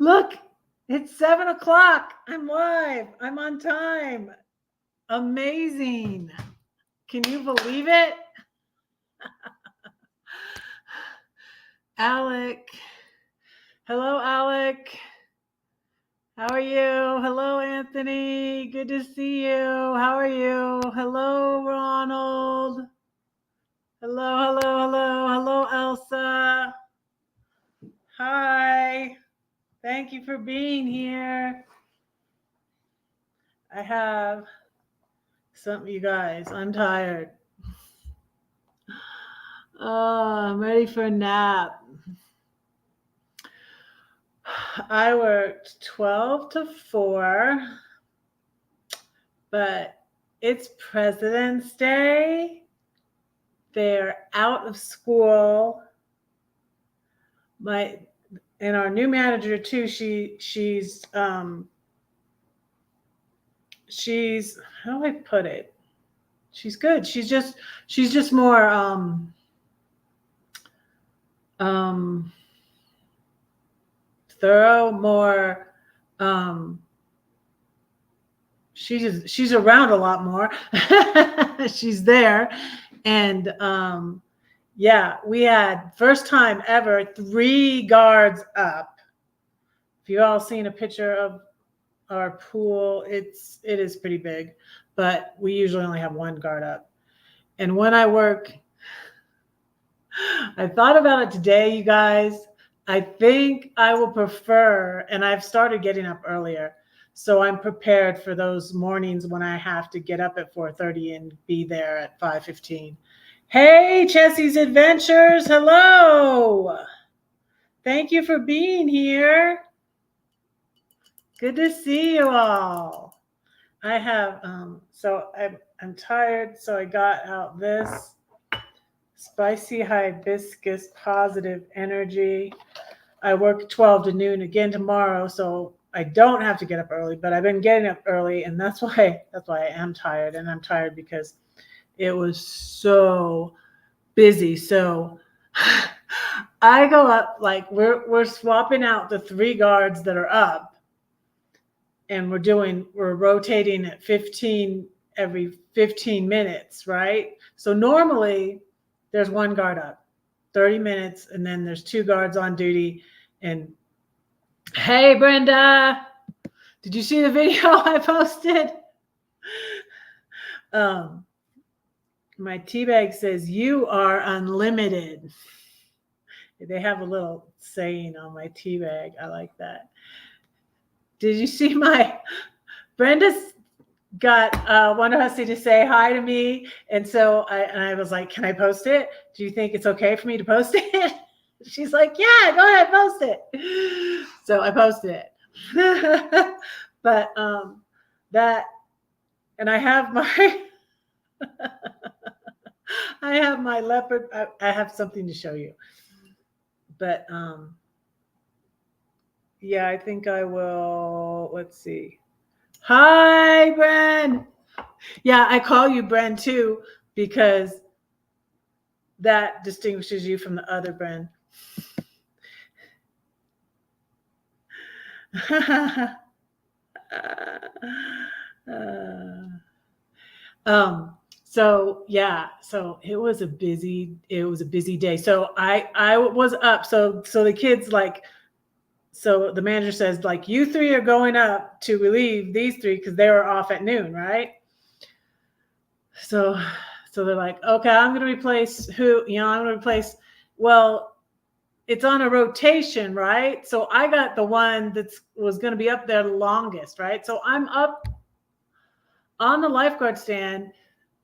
Look, it's 7 o'clock. I'm live. I'm on time. Amazing. Can you believe it? Alec. Hello, Alec. How are you? Hello, Anthony. Good to see you. How are you? Hello, Ronald. Hello, Elsa. Hi. Thank you for being here. I have something, you guys. I'm tired. Oh, I'm ready for a nap. I worked 12 to 4, but it's President's Day. They're out of school. And our new manager too, she's how do I put it? She's good. She's just more thorough, more she's around a lot more. She's there. And yeah, we had first time ever 3 guards up. If you all seen a picture of our pool, it is pretty big, but we usually only have 1 guard up. And when I work, I thought about it today, you guys. I think I will prefer, and I've started getting up earlier, so I'm prepared for those mornings when I have to get up at 4:30 and be there at 5:15. Hey, Chessie's Adventures. Hello. Thank you for being here. Good to see you all. I have, so I'm tired, so I got out this spicy hibiscus positive energy. I work 12 to noon again tomorrow, so I don't have to get up early, but I've been getting up early, and that's why I am tired. And I'm tired because it was so busy. So I go up, like we're swapping out the 3 guards that are up, and we're rotating at 15 every 15 minutes, right? So normally there's 1 guard up 30 minutes, and then there's 2 guards on duty. And hey, Brenda, did you see the video I posted? My tea bag says, "You are unlimited." They have a little saying on my tea bag. I like that. Did you see Brenda's got wanted us to say hi to me, and so I was like, "Can I post it? Do you think it's okay for me to post it?" She's like, "Yeah, go ahead, post it." So I posted it. But that, and I have my I have my leopard. I have something to show you. But yeah, I think I will. Let's see. Hi, Bren. Yeah, I call you Bren too because that distinguishes you from the other Bren. So yeah, so it was a busy day. So I was up. So the kids, like, so the manager says, like, you 3 are going up to relieve these 3 because they were off at noon, right? So they're like, okay, I'm going to replace who? I'm going to replace. Well, it's on a rotation, right? So I got the one that was going to be up there the longest, right? So I'm up on the lifeguard stand.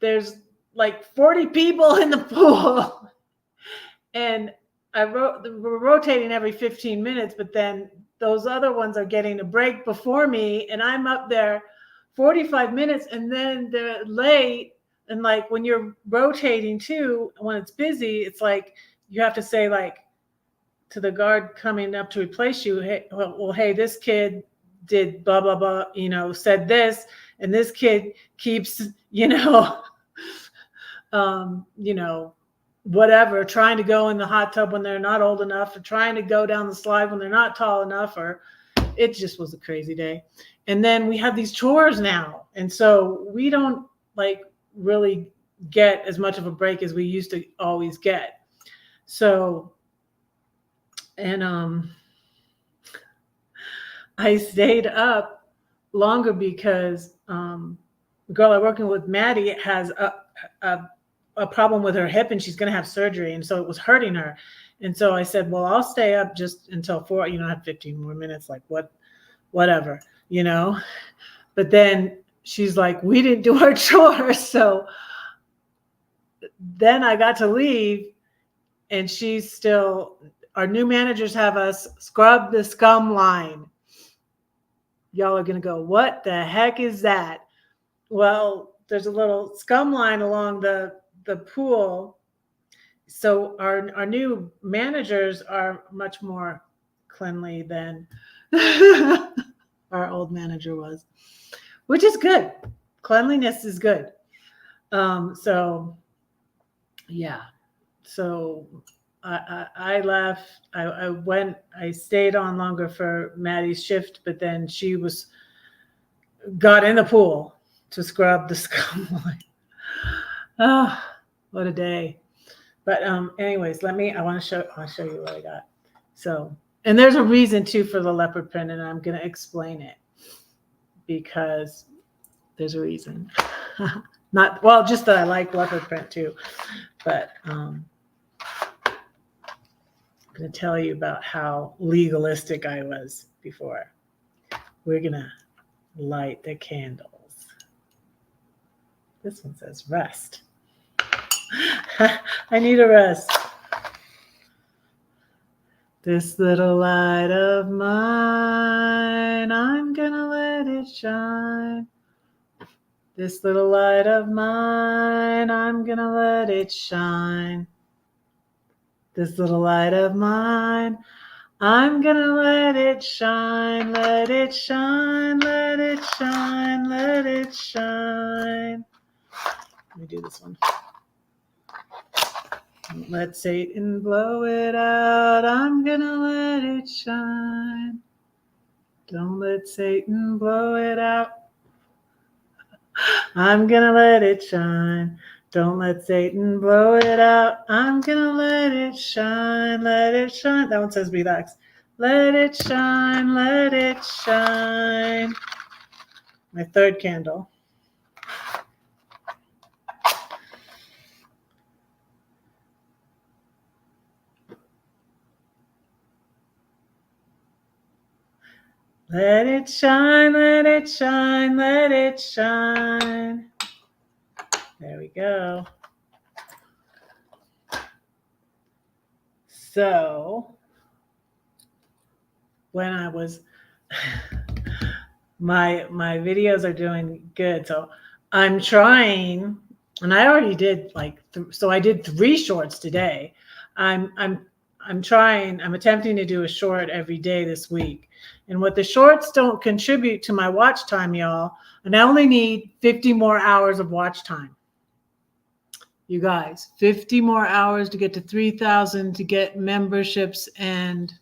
There's like 40 people in the pool, and we're rotating every 15 minutes, but then those other ones are getting a break before me, and I'm up there 45 minutes, and then they're late. And like when you're rotating too, when it's busy, it's like you have to say, like, to the guard coming up to replace you, hey, well, hey, this kid did blah blah blah, said this, and this kid keeps, whatever, trying to go in the hot tub when they're not old enough, or trying to go down the slide when they're not tall enough, or it just was a crazy day. And then we have these chores now. And so we don't like really get as much of a break as we used to always get. So, and I stayed up longer because the girl I'm working with, Maddie, has a problem with her hip and she's going to have surgery. And so it was hurting her. And so I said, well, I'll stay up just until 4, I have 15 more minutes, like whatever. But then she's like, we didn't do our chores. So then I got to leave and she's still, our new managers have us scrub the scum line. Y'all are going to go, what the heck is that? Well, there's a little scum line along the pool. So our new managers are much more cleanly than our old manager was, which is good. Cleanliness is good. So yeah. So I left. I stayed on longer for Maddie's shift, but then she got in the pool to scrub the scum line. Oh, what a day. But anyways, I want to show you what I got. So, and there's a reason too for the leopard print, and I'm going to explain it because there's a reason. Just that I like leopard print too, but I'm going to tell you about how legalistic I was before. We're going to light the candles. This one says rest. I need a rest. This little light of mine, I'm gonna let it shine. This little light of mine, I'm gonna let it shine. This little light of mine, I'm gonna let it shine, let it shine, let it shine, let it shine. Let me do this one. Don't let Satan blow it out. I'm gonna let it shine. Don't let Satan blow it out. I'm gonna let it shine. Don't let Satan blow it out. I'm gonna let it shine. Let it shine. That one says relax. Let it shine. Let it shine. My third candle. Let it shine, let it shine, let it shine. There we go. So, when I was, my videos are doing good. So I'm trying, and I already did so I did 3 shorts today. I'm attempting to do a short every day this week. And what the shorts don't contribute to my watch time, y'all, and I only need 50 more hours of watch time. You guys, 50 more hours to get to 3,000 to get memberships and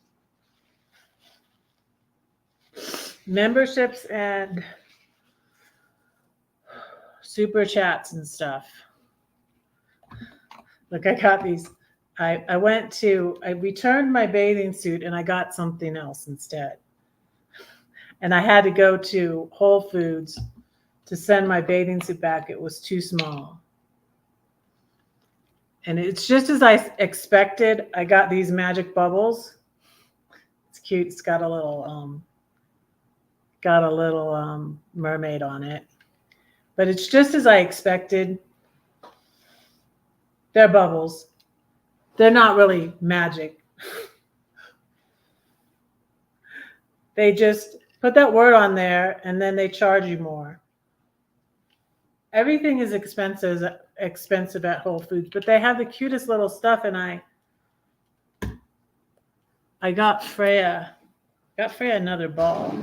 super chats and stuff. Look, I got these. I returned my bathing suit and I got something else instead. And I had to go to Whole Foods to send my bathing suit back. It was too small. And it's just as I expected. I got these magic bubbles. It's cute. It's got a little mermaid on it. But it's just as I expected. They're bubbles. They're not really magic. They just put that word on there and then they charge you more. Everything is expensive at Whole Foods, but they have the cutest little stuff. And I got Freya another ball.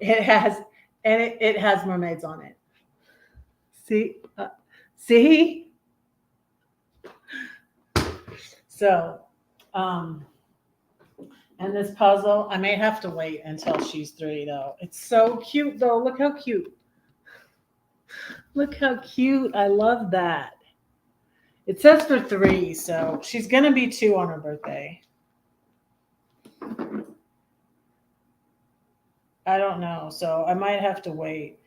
It has mermaids on it. See? So, And this puzzle, I may have to wait until she's 3 though. It's so cute though. Look how cute. Look how cute. I love that. It says for 3, so she's going to be 2 on her birthday. I don't know. So I might have to wait.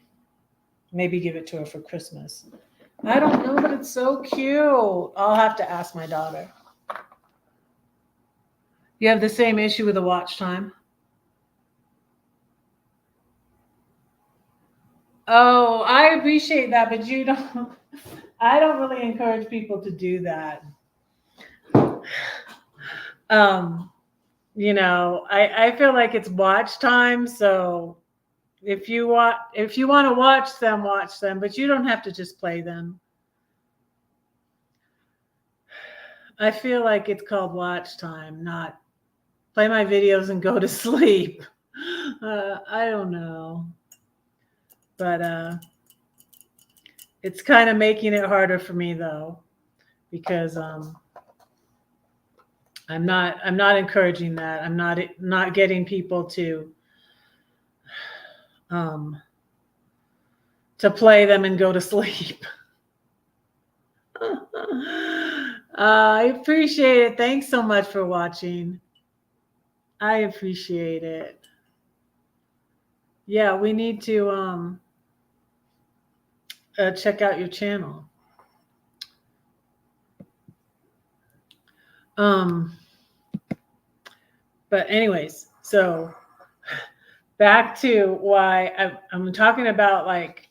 Maybe give it to her for Christmas. I don't know, but it's so cute. I'll have to ask my daughter. You have the same issue with the watch time? Oh, I appreciate that, but you don't. I don't really encourage people to do that. I feel like it's watch time, so if you want to watch them, but you don't have to just play them. I feel like it's called watch time, not play my videos and go to sleep. I don't know. But it's kind of making it harder for me though, because I'm not encouraging that. I'm not getting people to play them and go to sleep. I appreciate it. Thanks so much for watching. I appreciate it. Yeah, we need to check out your channel. But anyways, so back to why I'm talking about like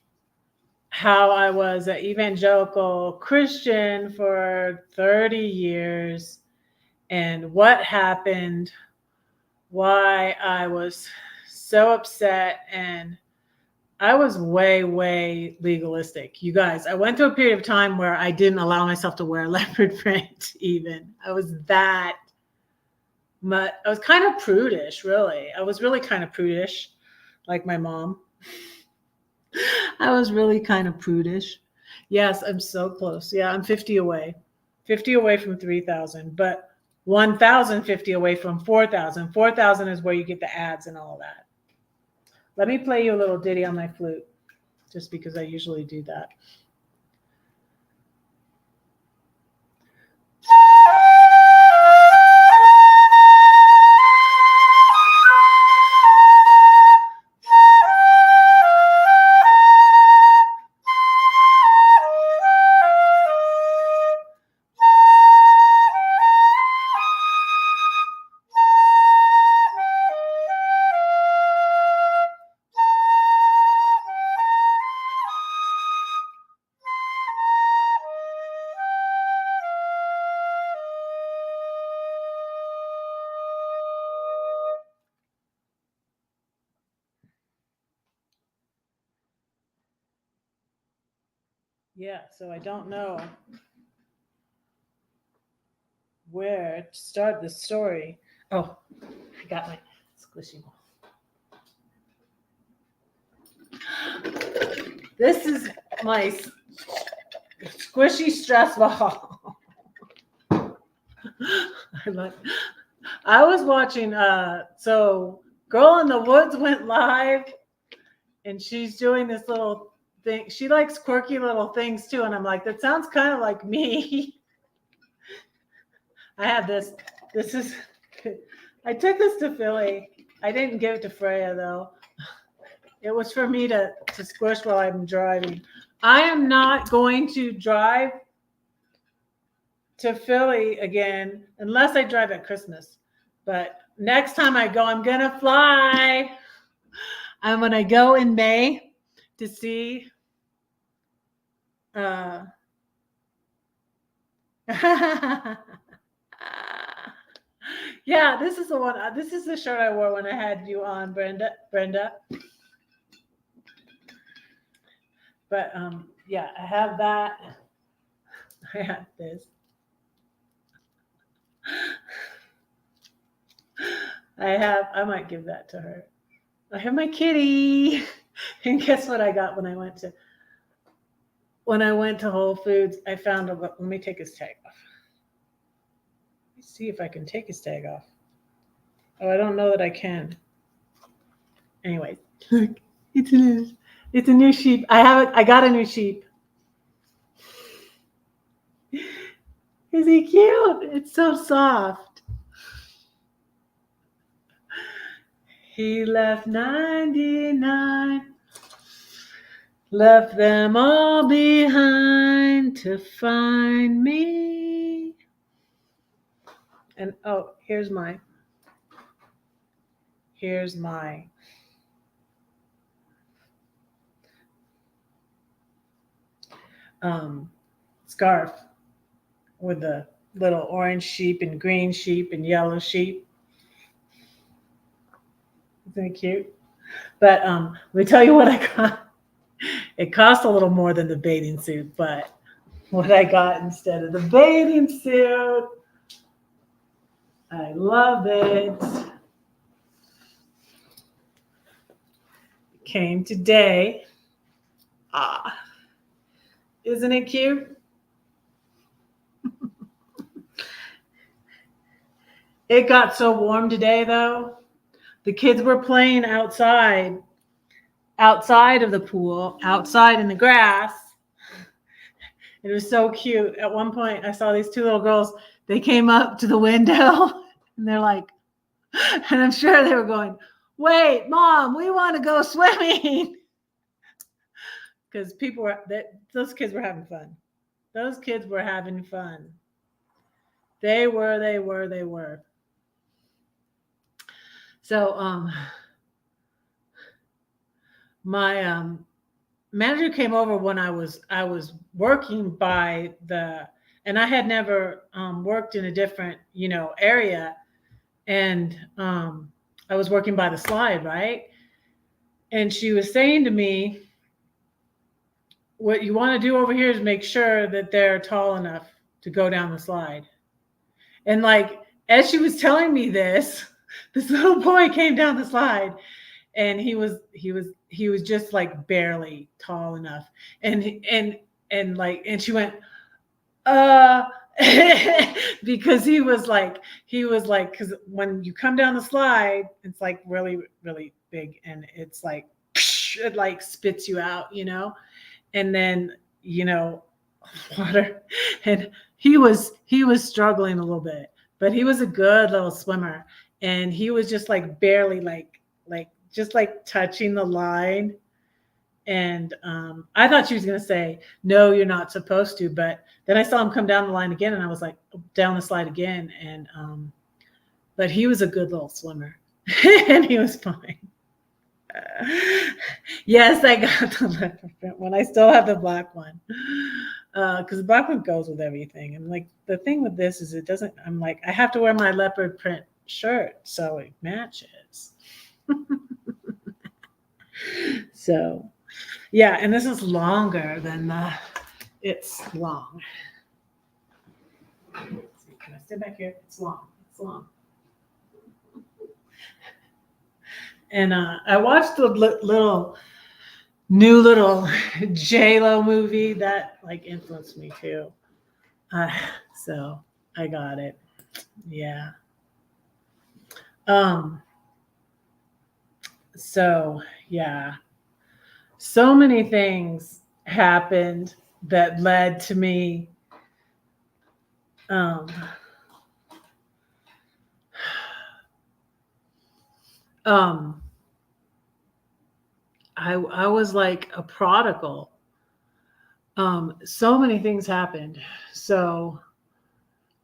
how I was an evangelical Christian for 30 years and what happened, why I was so upset, and I was way, way legalistic. You guys, I went through a period of time where I didn't allow myself to wear leopard print even. I was kind of prudish, really. I was really kind of prudish, like my mom. I was really kind of prudish. Yes, I'm so close. Yeah, I'm 50 away. 50 away from 3,000, but 1,050 away from 4,000. 4,000 is where you get the ads and all that. Let me play you a little ditty on my flute, just because I usually do that. Yeah, so I don't know where to start the story. Oh, I got my squishy ball. This is my squishy stress ball. I was watching, so Girl in the Woods went live, and she's doing this little thing. She likes quirky little things too, and I'm like, that sounds kind of like me. I have this. This is. I took this to Philly. I didn't give it to Freya though. It was for me to squish while I'm driving. I am not going to drive to Philly again unless I drive at Christmas. But next time I go, I'm gonna fly. I'm gonna go in May to see. Yeah, this is the one. This is the shirt I wore when I had you on, Brenda. But yeah, I have that. I have this. I might give that to her. I have my kitty. And guess what I got when I went to Whole Foods? I found a, let me take his tag off. Let me see if I can take his tag off. Oh, I don't know that I can. Anyway, look, it's a new sheep. I got a new sheep. Is he cute? It's so soft. He left 99, left them all behind to find me. And oh, here's my scarf with the little orange sheep and green sheep and yellow sheep. Isn't it cute? But let me tell you what I got. It cost a little more than the bathing suit, but what I got instead of the bathing suit, I love it. Came today. Ah, isn't it cute? It got so warm today, though. The kids were playing outside of the pool, outside in the grass. It was so cute. At one point, I saw these two little girls. They came up to the window and they're like, and I'm sure they were going, "Wait, Mom, we want to go swimming." Because those kids were having fun. Those kids were having fun. They were. So, my manager came over when I was working by and I had never worked in a different area, and I was working by the slide, right? And she was saying to me, what you want to do over here is make sure that they're tall enough to go down the slide. And like as she was telling me this little boy came down the slide, and he was just like barely tall enough, and she went because he was like because when you come down the slide, it's like really really big, and it's like it like spits you out, and then water. And he was struggling a little bit, but he was a good little swimmer, and he was just like barely like just like touching the line. And I thought she was going to say, "No, you're not supposed to," but then I saw him come down the line again, and I was like, down the slide again. And but he was a good little swimmer and he was fine. Yes, I got the leopard print one. I still have the black one because the black one goes with everything. And like the thing with this is it doesn't. I'm like I have to wear my leopard print shirt so it matches. So, yeah, and this is longer than it's long. Can I stay back here? It's long. It's long. And I watched the new little J-Lo movie that like influenced me too. So I got it. Yeah. So yeah. So many things happened that led to me I was like a prodigal. So many things happened. So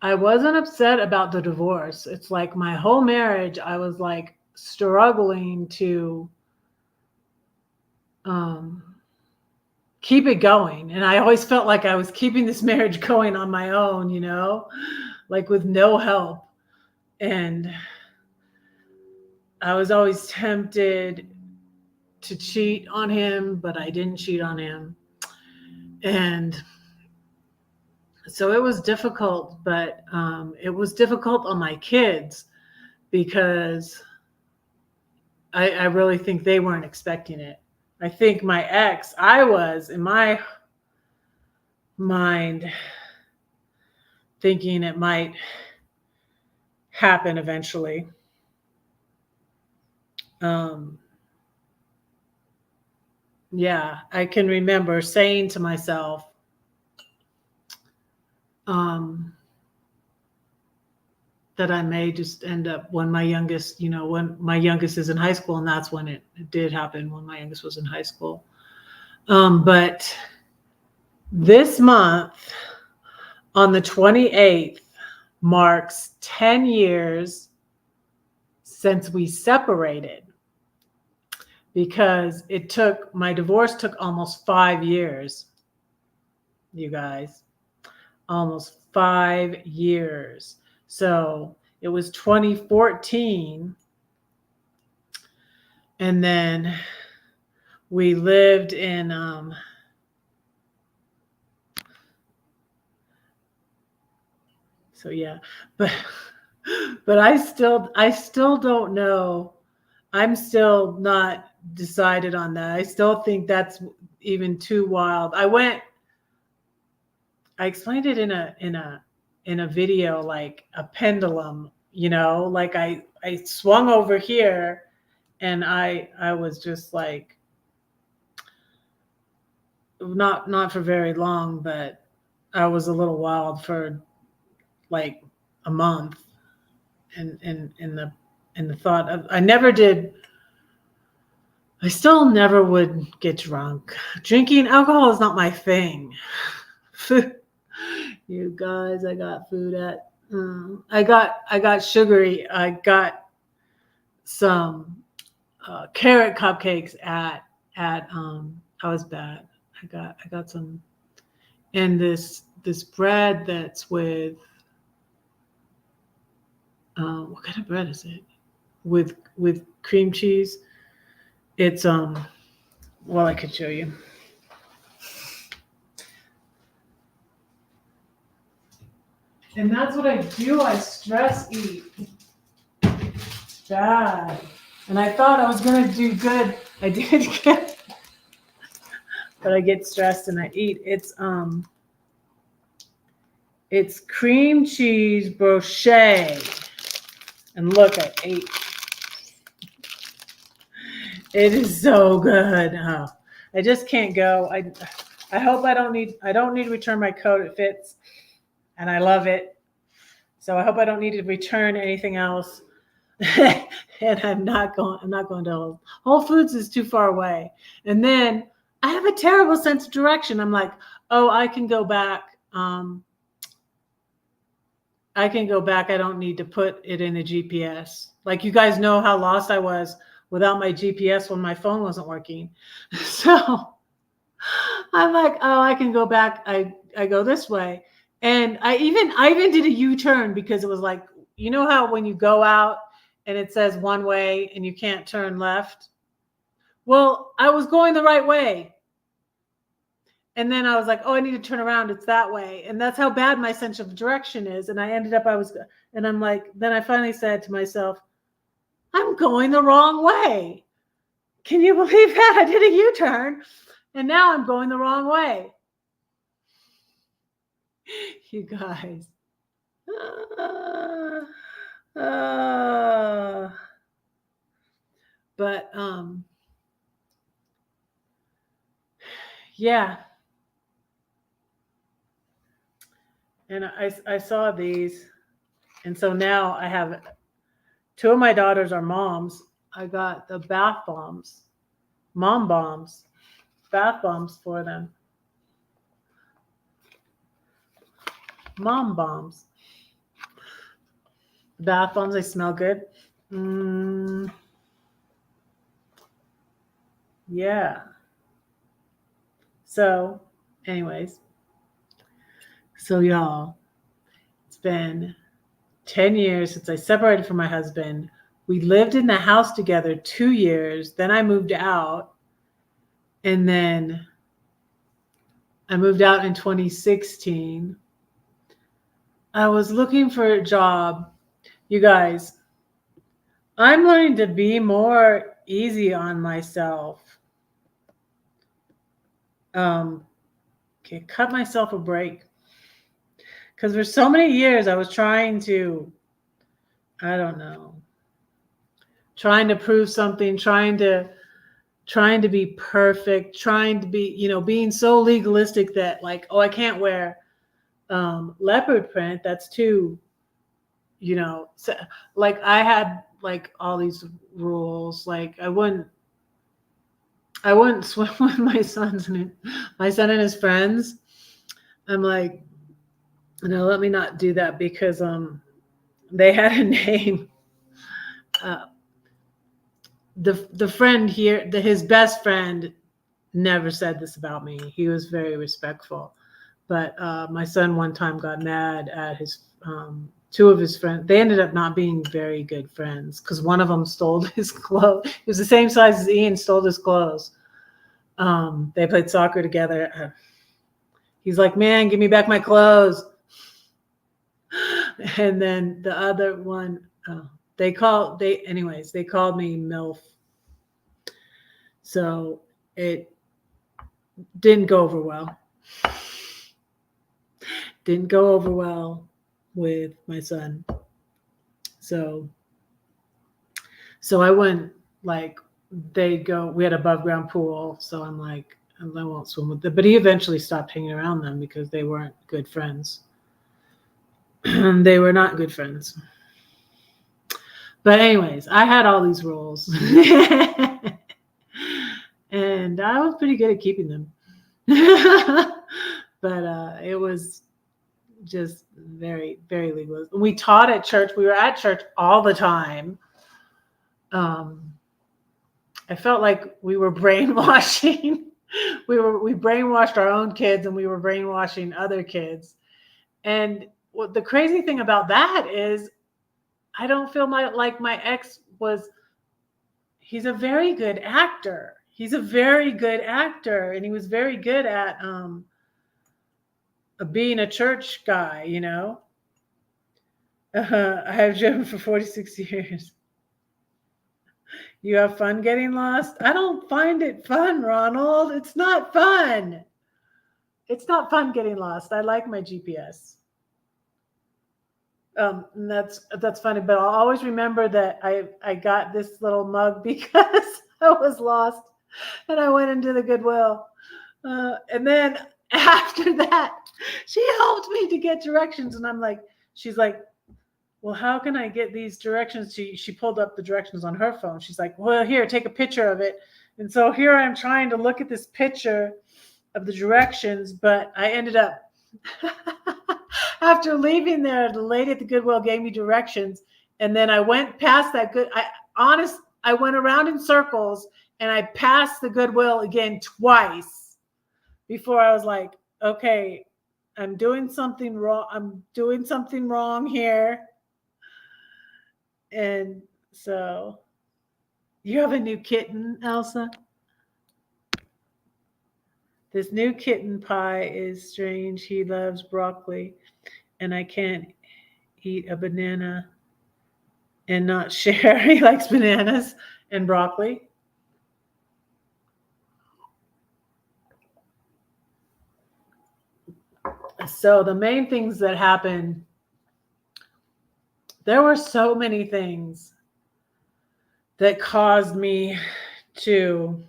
I wasn't upset about the divorce. It's like my whole marriage, I was like struggling to keep it going. And I always felt like I was keeping this marriage going on my own, like with no help. And I was always tempted to cheat on him, but I didn't cheat on him. And so it was difficult, but it was difficult on my kids because I really think they weren't expecting it. I think my ex, I was in my mind thinking it might happen eventually. Yeah, I can remember saying to myself, that I may just end up when my youngest, when my youngest is in high school, and that's when it did happen, when my youngest was in high school. But this month, on the 28th, marks 10 years since we separated, because my divorce took almost 5 years, you guys, almost 5 years. So it was 2014. And then we lived in, so yeah, but I still don't know. I'm still not decided on that. I still think that's even too wild. I explained it in a video, like a pendulum, like I swung over here, and I was just like, not for very long, but I was a little wild for like a month, and in the thought of, I still never would get drunk. Drinking alcohol is not my thing. You guys, I got food at, I got sugary. I got some carrot cupcakes at I was bad. I got some, and this bread that's with, what kind of bread is it? With cream cheese. It's well, I could show you. And that's what I do. I stress eat. Bad. And I thought I was gonna do good. I did good. But I get stressed and I eat. It's cream cheese brochet. And look, I ate. It is so good. Oh, I just can't go. I hope I don't need to return my coat. It fits, and I love it. So I hope I don't need to return anything else. And I'm not going to Whole Foods is too far away. And then I have a terrible sense of direction. I'm like, oh, I can go back. I can go back. I don't need to put it in the GPS. Like, you guys know how lost I was without my GPS when my phone wasn't working. So I'm like, oh, I can go back. I go this way. And I even did a U-turn, because it was like, you know how when you go out and it says one way and you can't turn left? Well, I was going the right way. And then I was like, oh, I need to turn around. It's that way. And that's how bad my sense of direction is. And I ended up, and I'm like, then I finally said to myself, I'm going the wrong way. Can you believe that? I did a U-turn and now I'm going the wrong way. You guys. But yeah. And I saw these, and so now I have, 2 of my daughters are moms. I got the bath bombs, bath bombs for them. Mom bombs. Bath bombs, they smell good. Yeah. So, anyways, so y'all, it's been 10 years since I separated from my husband. We lived in the house together 2 years. Then I moved out. And then I moved out in 2016. I was looking for a job. You guys, I'm learning to be more easy on myself. Okay, cut myself a break. Because for so many years I was trying to, I don't know, trying to prove something, trying to be perfect, trying to be, being so legalistic that like, oh, I can't wear leopard print. That's too, so, like I had like all these rules. Like I wouldn't swim with my son and his friends. I'm like, no, let me not do that because they had a name. The friend here, his best friend never said this about me. He was very respectful. But my son one time got mad at his two of his friends. They ended up not being very good friends because one of them stole his clothes. He was the same size as Ian, stole his clothes. They played soccer together. He's like, man, give me back my clothes. And then the other one, they called me MILF. So it didn't go over well. Didn't go over well with my son. So I went, like, we had above ground pool. So I'm like, I won't swim with them. But he eventually stopped hanging around them because they weren't good friends. They were not good friends. But anyways, I had all these rules. And I was pretty good at keeping them. But it was just very, very legal. We taught at church. We were at church all the time. I felt like we were brainwashing. We brainwashed our own kids and we were brainwashing other kids. And what the crazy thing about that is I don't feel like my ex was, he's a very good actor. He's a very good actor. And he was very good at being a church guy, I have driven for 46 years. You have fun getting lost? I don't find it fun, Ronald. It's not fun. It's not fun getting lost. I like my GPS. And that's funny, but I'll always remember that I got this little mug because I was lost and I went into the Goodwill. And then after that, she helped me to get directions. And I'm like, she's like, well, how can I get these directions? She pulled up the directions on her phone. She's like, well, here, take a picture of it. And so here I'm trying to look at this picture of the directions, but I ended up, after leaving there, the lady at the Goodwill gave me directions. And then I went past that I went around in circles and I passed the Goodwill again twice before I was like, okay, I'm doing something wrong. I'm doing something wrong here. And so, you have a new kitten, Elsa? This new kitten pie is strange. He loves broccoli, and I can't eat a banana and not share. He likes bananas and broccoli. So the main things that happened, there were so many things that caused me to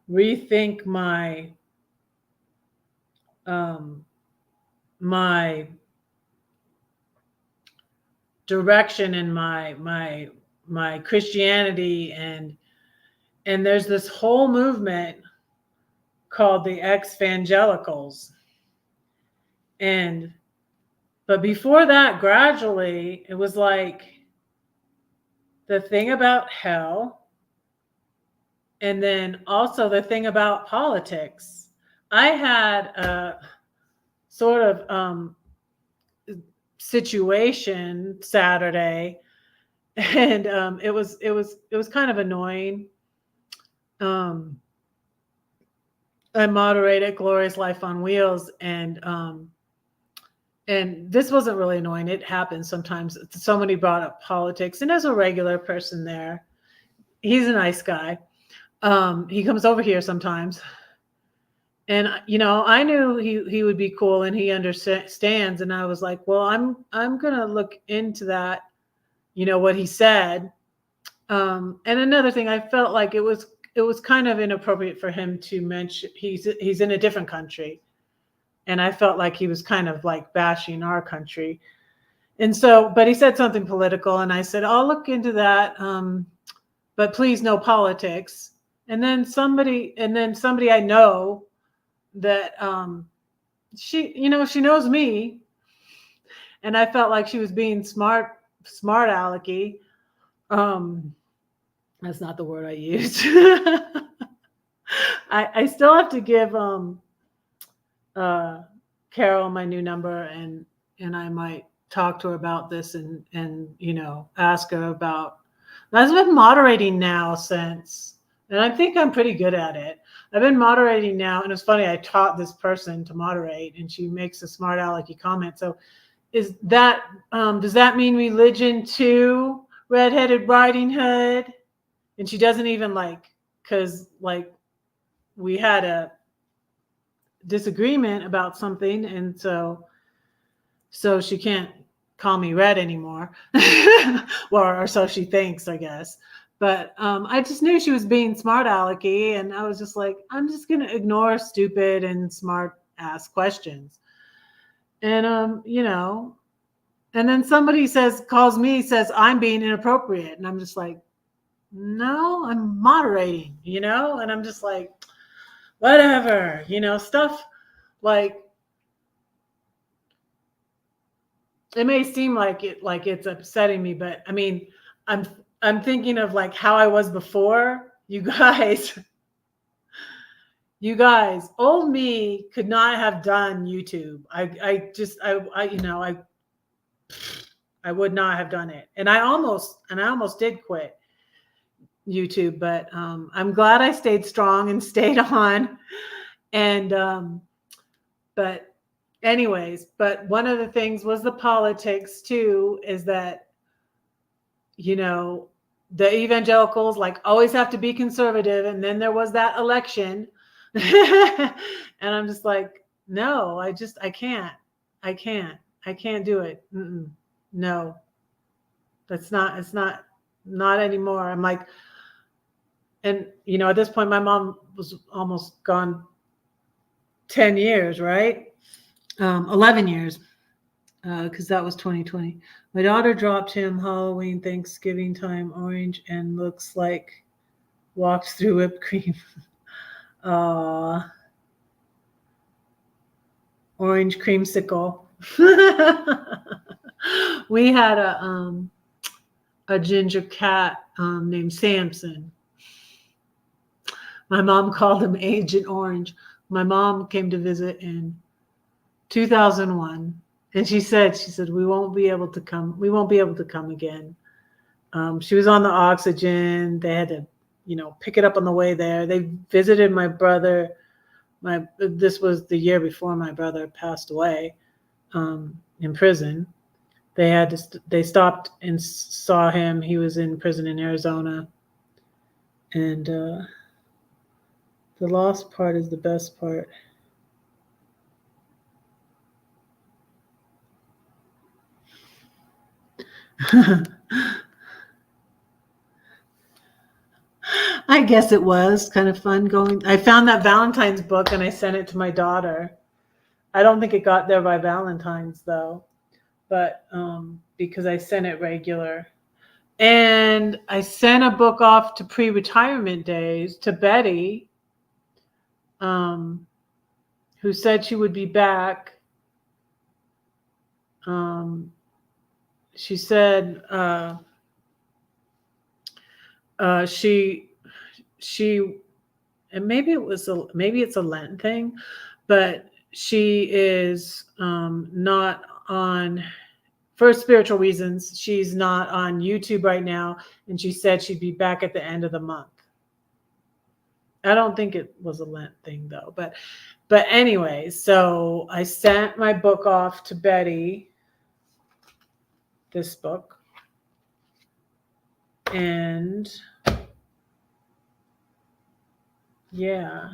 rethink my my direction in my Christianity, and there's this whole movement called the ex-evangelicals. But before that, gradually, it was like the thing about hell, and then also the thing about politics. I had a sort of situation Saturday, and it was kind of annoying. I moderated Glorious Life on Wheels, and this wasn't really annoying. It happens sometimes. Somebody brought up politics, and there's a regular person there. He's a nice guy. He comes over here sometimes. And, I knew he would be cool and he understands. And I was like, well, I'm going to look into that, what he said. And another thing, I felt like it was kind of inappropriate for him to mention he's in a different country, and I felt like he was kind of like bashing our country. And so, but he said something political, and I said, I'll look into that, but please no politics. And then somebody I know that she knows me, and I felt like she was being smart alecky. That's not the word I used. I still have to give Carol my new number, and I might talk to her about this, and ask her about. I've been moderating now since, and I think I'm pretty good at it. I've been moderating now, and it's funny. I taught this person to moderate, and she makes a smart alecky comment. So, is that does that mean religion too? Redheaded Riding Hood, and she doesn't even because we had a disagreement about something, and so she can't call me red anymore. or so she thinks, I guess. But I just knew she was being smart alecky, and I was just like, I'm just gonna ignore stupid and smart ass questions. And and then somebody calls me, says I'm being inappropriate, and I'm just like, no, I'm moderating, and I'm just like, whatever, stuff like, it may seem like it's upsetting me, but I mean, I'm thinking of how I was before. You guys, old me could not have done YouTube. I would not have done it, and I almost did quit YouTube, but I'm glad I stayed strong and stayed on. And but anyways, but one of the things was the politics too, is that the evangelicals always have to be conservative, and then there was that election. And I'm just like, no, I can't do it. No, it's not anymore. I'm like, and at this point my mom was almost gone 10 years, right? 11 years, because that was 2020. My daughter dropped him Halloween, Thanksgiving time, orange, and looks like walks through whipped cream. Orange creamsicle. We had a ginger cat named Samson. My mom called him Agent Orange. My mom came to visit in 2001, and she said we won't be able to come again. She was on the oxygen. They had to pick it up on the way there. They visited my brother. This was the year before my brother passed away in prison. They stopped and saw him. He was in prison in Arizona. And the lost part is the best part. I guess it was kind of fun going. I found that Valentine's book and I sent it to my daughter. I don't think it got there by Valentine's though, but because I sent it regular. And I sent a book off to pre-retirement days to Betty, who said she would be back. She said she and maybe it's a Lent thing, but she is not on, for spiritual reasons, she's not on YouTube right now, and she said she'd be back at the end of the month. I don't think it was a Lent thing though, but anyway, so I sent my book off to Betty, this book, and yeah,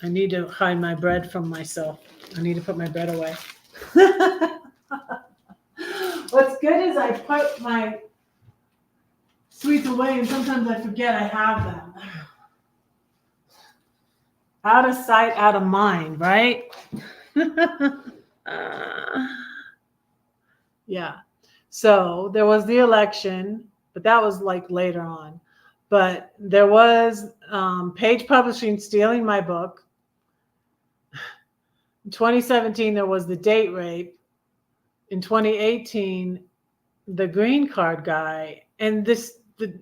I need to hide my bread from myself. I need to put my bread away. What's good is I put my sweets away, and sometimes I forget I have them. Out of sight, out of mind, right? Yeah. So there was the election, but that was like later on. But there was Page Publishing stealing my book. In 2017, there was the date rape. In 2018, the green card guy. And the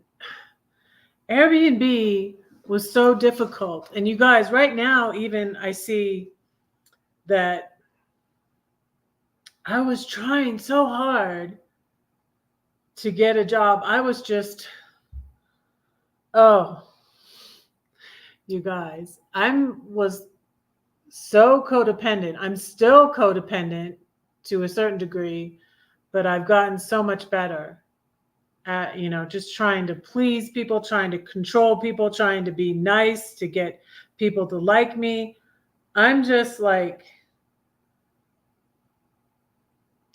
Airbnb was so difficult. And you guys, right now, even I see that I was trying so hard to get a job. I was just, oh, you guys, was so codependent. I'm still codependent to a certain degree, but I've gotten so much better at, just trying to please people, trying to control people, trying to be nice, to get people to like me. I'm just like,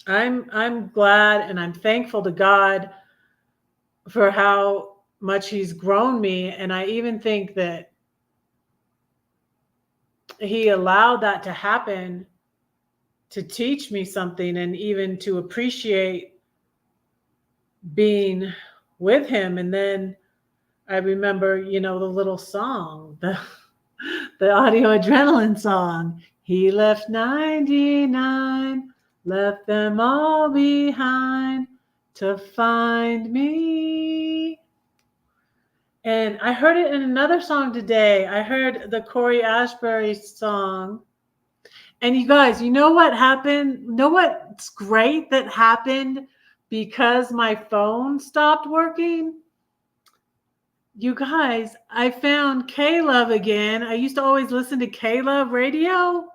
I'm glad and I'm thankful to God for how much he's grown me. And I even think that he allowed that to happen to teach me something, and even to appreciate being with him. And then I remember, the little song, the Audio Adrenaline song. He left 99, left them all behind to find me. And I heard it in another song today. I heard the Corey Ashbury song. And you guys, you know what happened? You know what's great that happened because my phone stopped working? You guys, I found K-Love again. I used to always listen to K-Love radio.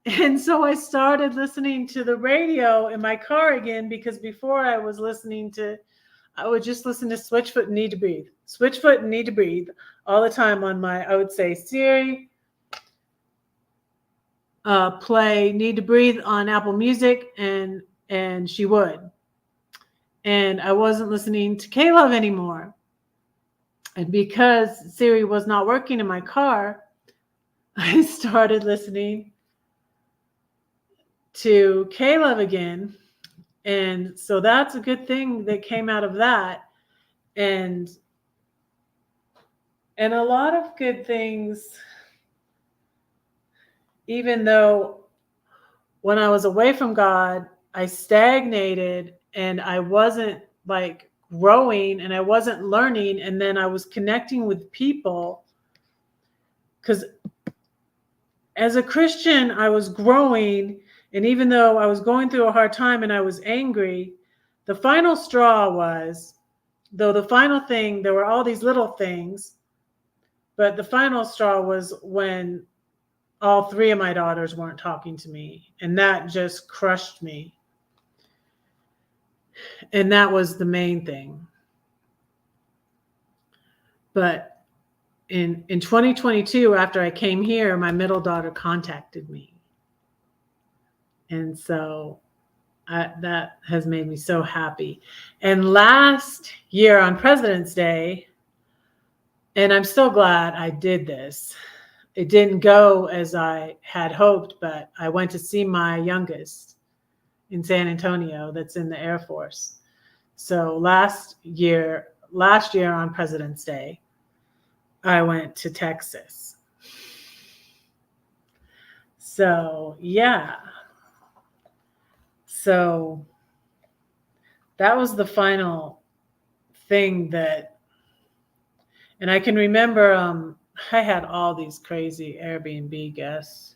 And so I started listening to the radio in my car again, because before I would just listen to Switchfoot and Need to Breathe. Switchfoot and Need to Breathe all the time on I would say, Siri, play Need to Breathe on Apple Music, and she would. And I wasn't listening to K-Love anymore. And because Siri was not working in my car, I started listening to K-Love again. And so that's a good thing that came out of that. And a lot of good things, even though when I was away from God, I stagnated and I wasn't like growing and I wasn't learning. And then I was connecting with people, because as a Christian, I was growing. And even though I was going through a hard time and I was angry, the final straw was, there were all these little things, but the final straw was when all three of my daughters weren't talking to me. And that just crushed me. And that was the main thing. But in 2022, after I came here, my middle daughter contacted me. And so that has made me so happy. And last year on President's Day, and I'm so glad I did this. It didn't go as I had hoped, but I went to see my youngest in San Antonio that's in the Air Force. So last year on President's Day, I went to Texas. So, yeah. So that was the final thing that, and I can remember I had all these crazy Airbnb guests.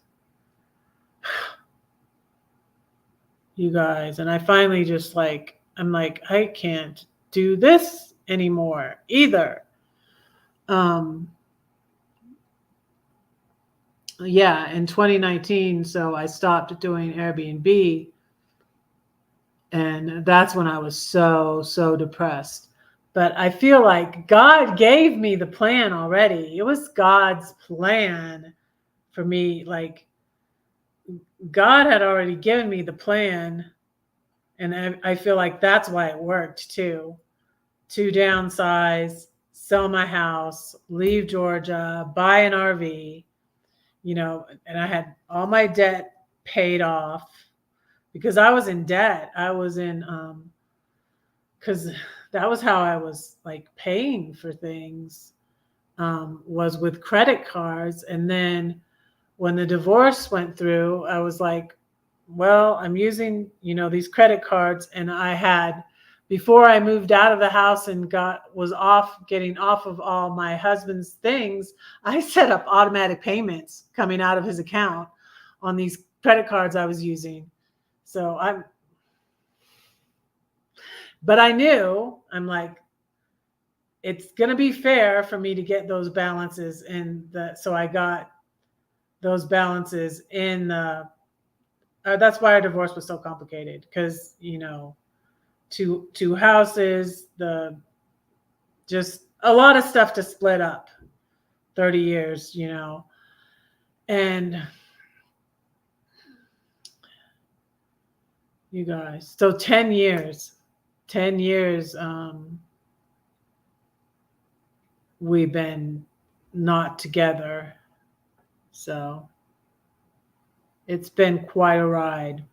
You guys, and I finally just I'm like, I can't do this anymore either. Yeah, in 2019, so I stopped doing Airbnb. And that's when I was so depressed. But I feel like God gave me the plan already. It was God's plan for me. Like, God had already given me the plan. And I feel like that's why it worked too. to downsize, sell my house, leave Georgia, buy an RV, and I had all my debt paid off because I was in debt. I was in, because that was how I was like paying for things, was with credit cards. And then when the divorce went through, I was like, well, I'm using, these credit cards. And I had, before I moved out of the house and getting off of all my husband's things, I set up automatic payments coming out of his account on these credit cards I was using. But I knew, I'm like, it's going to be fair for me to get those balances so I got those balances in the, that's why our divorce was so complicated, because, two houses, just a lot of stuff to split up, 30 years, and you guys, so 10 years, we've been not together. So it's been quite a ride.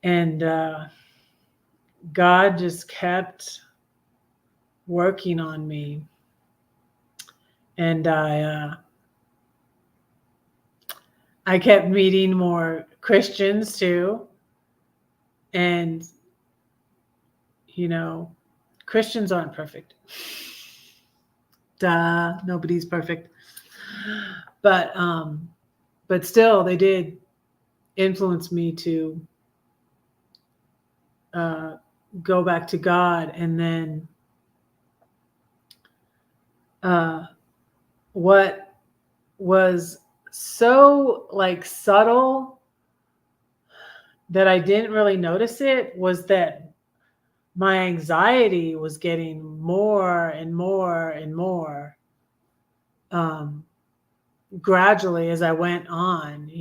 And God just kept working on me. And I kept meeting more Christians too. And, Christians aren't perfect. Duh, nobody's perfect. But still, they did influence me to go back to God. And then what was so like subtle that I didn't really notice it was that my anxiety was getting more and more and more gradually as I went on,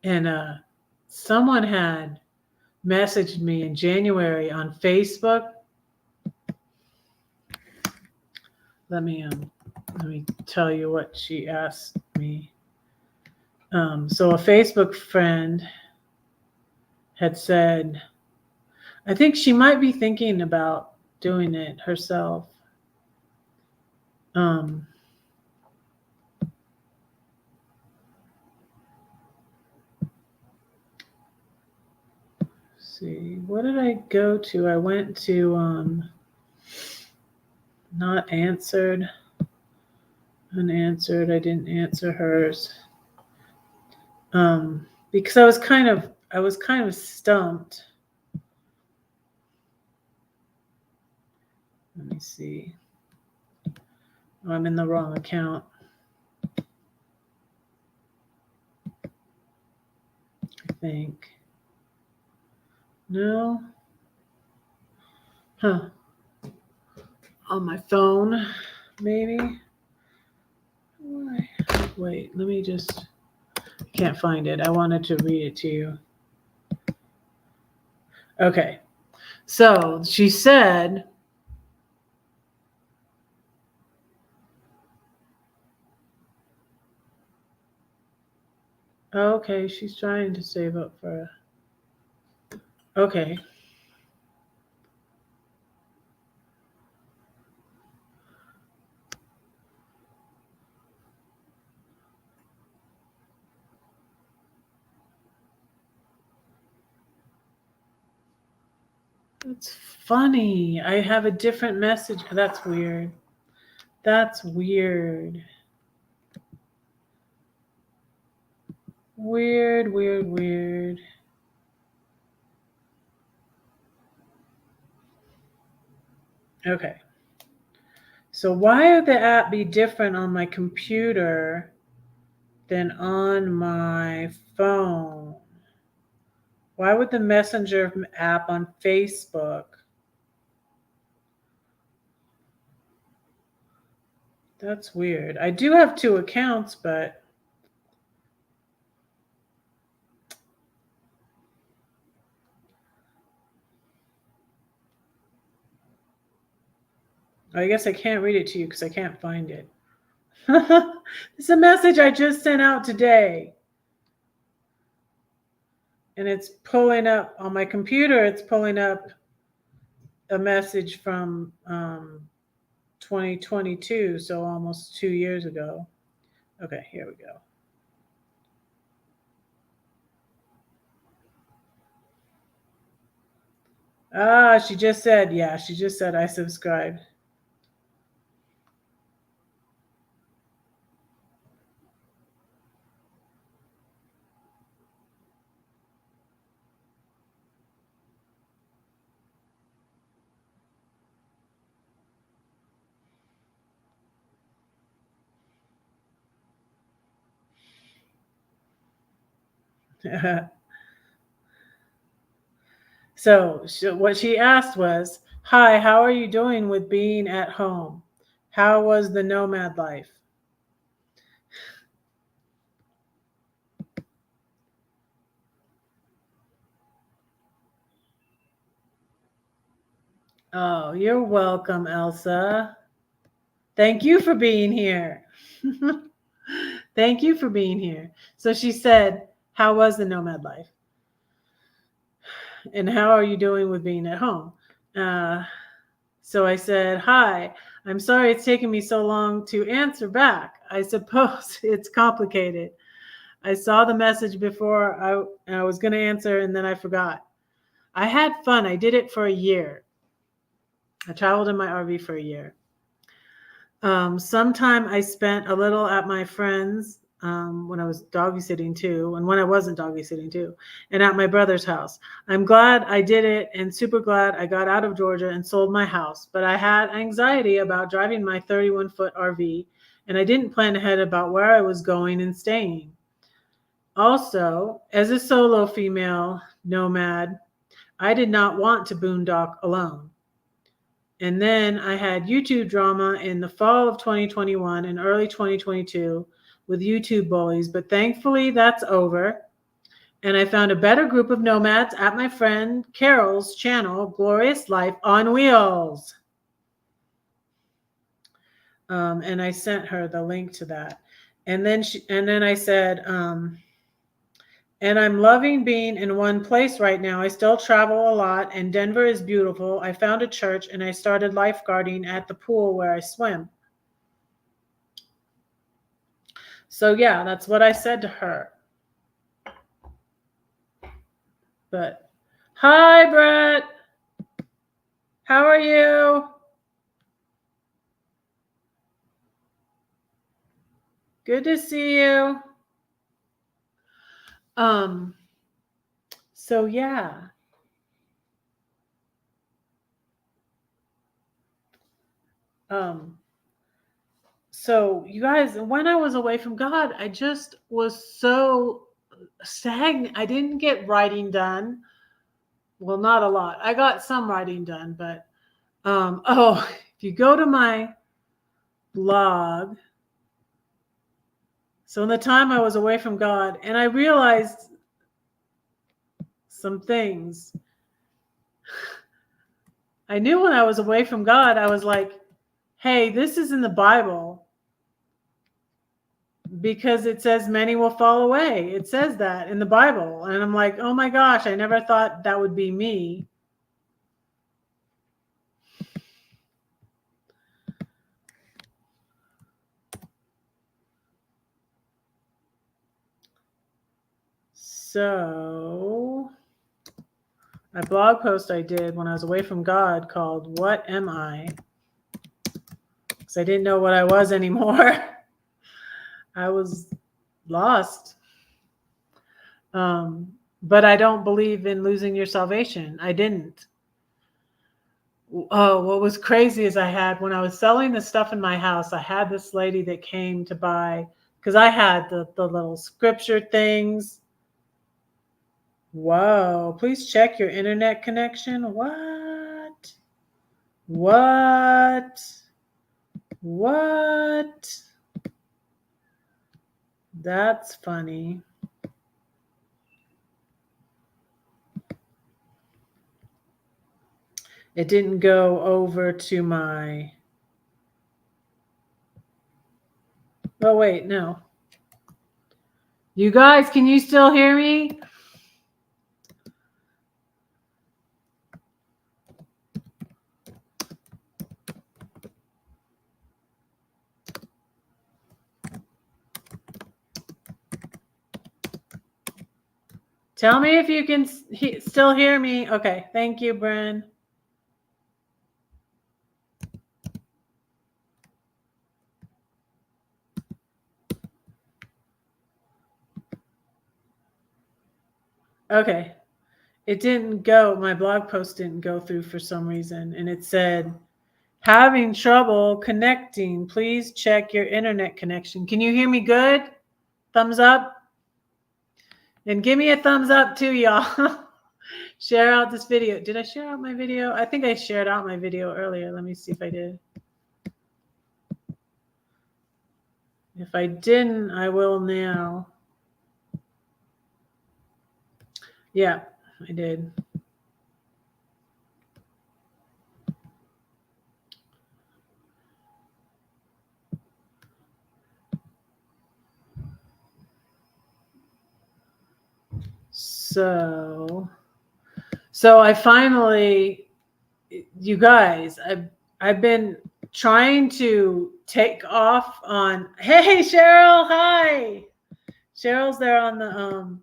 and someone had messaged me in January on Facebook. Let me tell you what she asked me. So a Facebook friend had said, I think she might be thinking about doing it herself. See, what did I go to? I went to not answered, unanswered. I didn't answer hers because I was kind of stumped. Let me see. Oh, I'm in the wrong account. I think. No. Huh. On my phone, maybe. Wait, let me just. Can't find it. I wanted to read it to you. Okay. So she said, okay, she's trying to save up for. Okay. It's funny. I have a different message. That's weird. Weird. Okay. So why would the app be different on my computer than on my phone? Why would the Messenger app on Facebook? That's weird. I do have 2 accounts, but I guess I can't read it to you because I can't find it. It's a message I just sent out today. And it's pulling up on my computer, it's pulling up a message from 2022, so almost 2 years ago. Okay, here we go. She just said, yeah, she just said I subscribed. So what she asked was, "Hi, how are you doing with being at home? How was the nomad life?" Oh, you're welcome, Elsa. Thank you for being here. Thank you for being here. So she said, "How was the nomad life? And how are you doing with being at home?" Uh, so I said, "Hi, I'm sorry it's taken me so long to answer back. I suppose it's complicated. I saw the message before I was going to answer and then I forgot. I had fun. I did it for a year. I traveled in my RV for a year. Sometime I spent a little at my friend's when I was doggy sitting too, and when I wasn't doggy sitting too, and at my brother's house. I'm glad I did it and super glad I got out of Georgia and sold my house. But I had anxiety about driving my 31-foot RV, and I didn't plan ahead about where I was going and staying. Also, as a solo female nomad, I did not want to boondock alone. And then I had YouTube drama in the fall of 2021 and early 2022 with YouTube bullies, but thankfully that's over. And I found a better group of nomads at my friend Carol's channel, Glorious Life on Wheels. And I sent her the link to that. And then I said, and I'm loving being in one place right now. I still travel a lot, and Denver is beautiful. I found a church and I started lifeguarding at the pool where I swim. So, yeah, that's what I said to her. But, hi, Brett. How are you? Good to see you. Um, so yeah. Um, so you guys, when I was away from God, I just was so stagnant. I didn't get writing done. Well, not a lot. I got some writing done, but oh, if you go to my blog, so in the time I was away from God, and I realized some things. I knew when I was away from God, I was like, hey, this is in the Bible because it says many will fall away. It says that in the Bible. And I'm like, oh my gosh, I never thought that would be me. So, a blog post I did when I was away from God called What Am I? Because I didn't know what I was anymore. I was lost. But I don't believe in losing your salvation. I didn't. Oh, what was crazy is I had, when I was selling the stuff in my house, I had this lady that came to buy, because I had the little scripture things. Whoa, please check your internet connection. What? What? What? That's funny. It didn't go over to my Oh, wait, no. You guys, can you still hear me? Tell me if you can still hear me. Okay, thank you, Bren. Okay. It didn't go, my blog post didn't go through for some reason. And it said, having trouble connecting. Please check your internet connection. Can you hear me good? Thumbs up. And give me a thumbs up too, y'all. Share out this video. Did I share out my video? I think I shared out my video earlier. Let me see if I did. If I didn't, I will now. Yeah, I did. So I finally, you guys, I've been trying to take off on, hey Cheryl, hi. Cheryl's there on the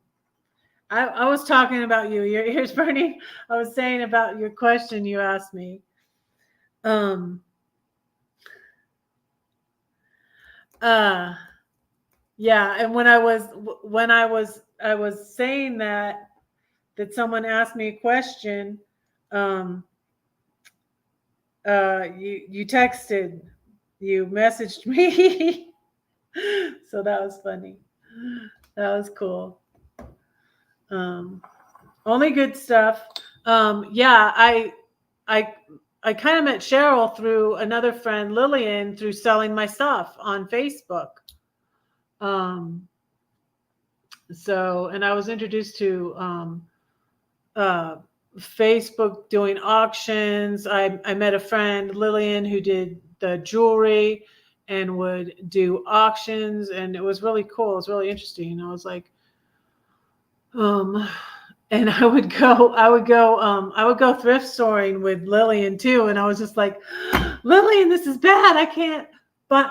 I was talking about you. Your ears burning. I was saying about your question you asked me. Yeah, and when I was saying that someone asked me a question, you texted, you messaged me. So that was funny. That was cool. Only good stuff. Yeah, I kind of met Cheryl through another friend, Lillian, through selling my stuff on Facebook. So, and I was introduced to Facebook doing auctions. I met a friend, Lillian, who did the jewelry and would do auctions, and it was really cool. It was really interesting. I was like, and I would go thrift storing with Lillian too. And I was just like, Lillian, this is bad. I can't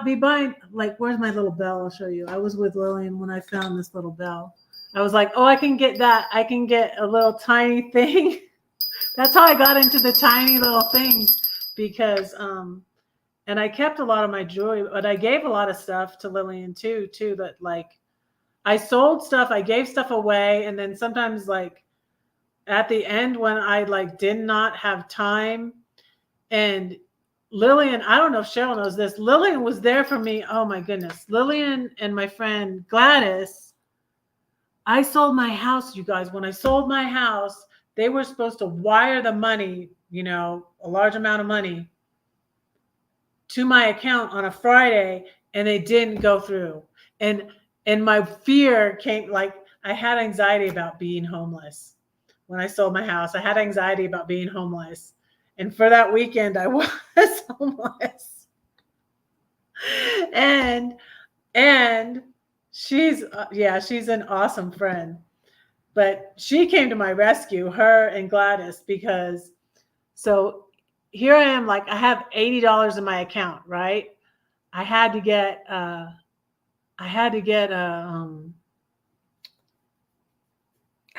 be buying, like, where's my little bell? I'll show you. I was with Lillian when I found this little bell. I was like, oh, I can get that. I can get a little tiny thing. That's how I got into the tiny little things, because, and I kept a lot of my jewelry, but I gave a lot of stuff to Lillian too, that, like, I sold stuff, I gave stuff away. And then sometimes, like, at the end when I, like, did not have time, and Lillian, I don't know if Cheryl knows this, Lillian was there for me. Oh my goodness. Lillian and my friend Gladys, I sold my house, you guys. When I sold my house, they were supposed to wire the money, a large amount of money, to my account on a Friday, and they didn't go through. And my fear came, like, I had anxiety about being homeless. When I sold my house, I had anxiety about being homeless. And for that weekend, I was homeless. And she's an awesome friend. But she came to my rescue, her and Gladys, because so here I am, like, I have $80 in my account, right? I had to get I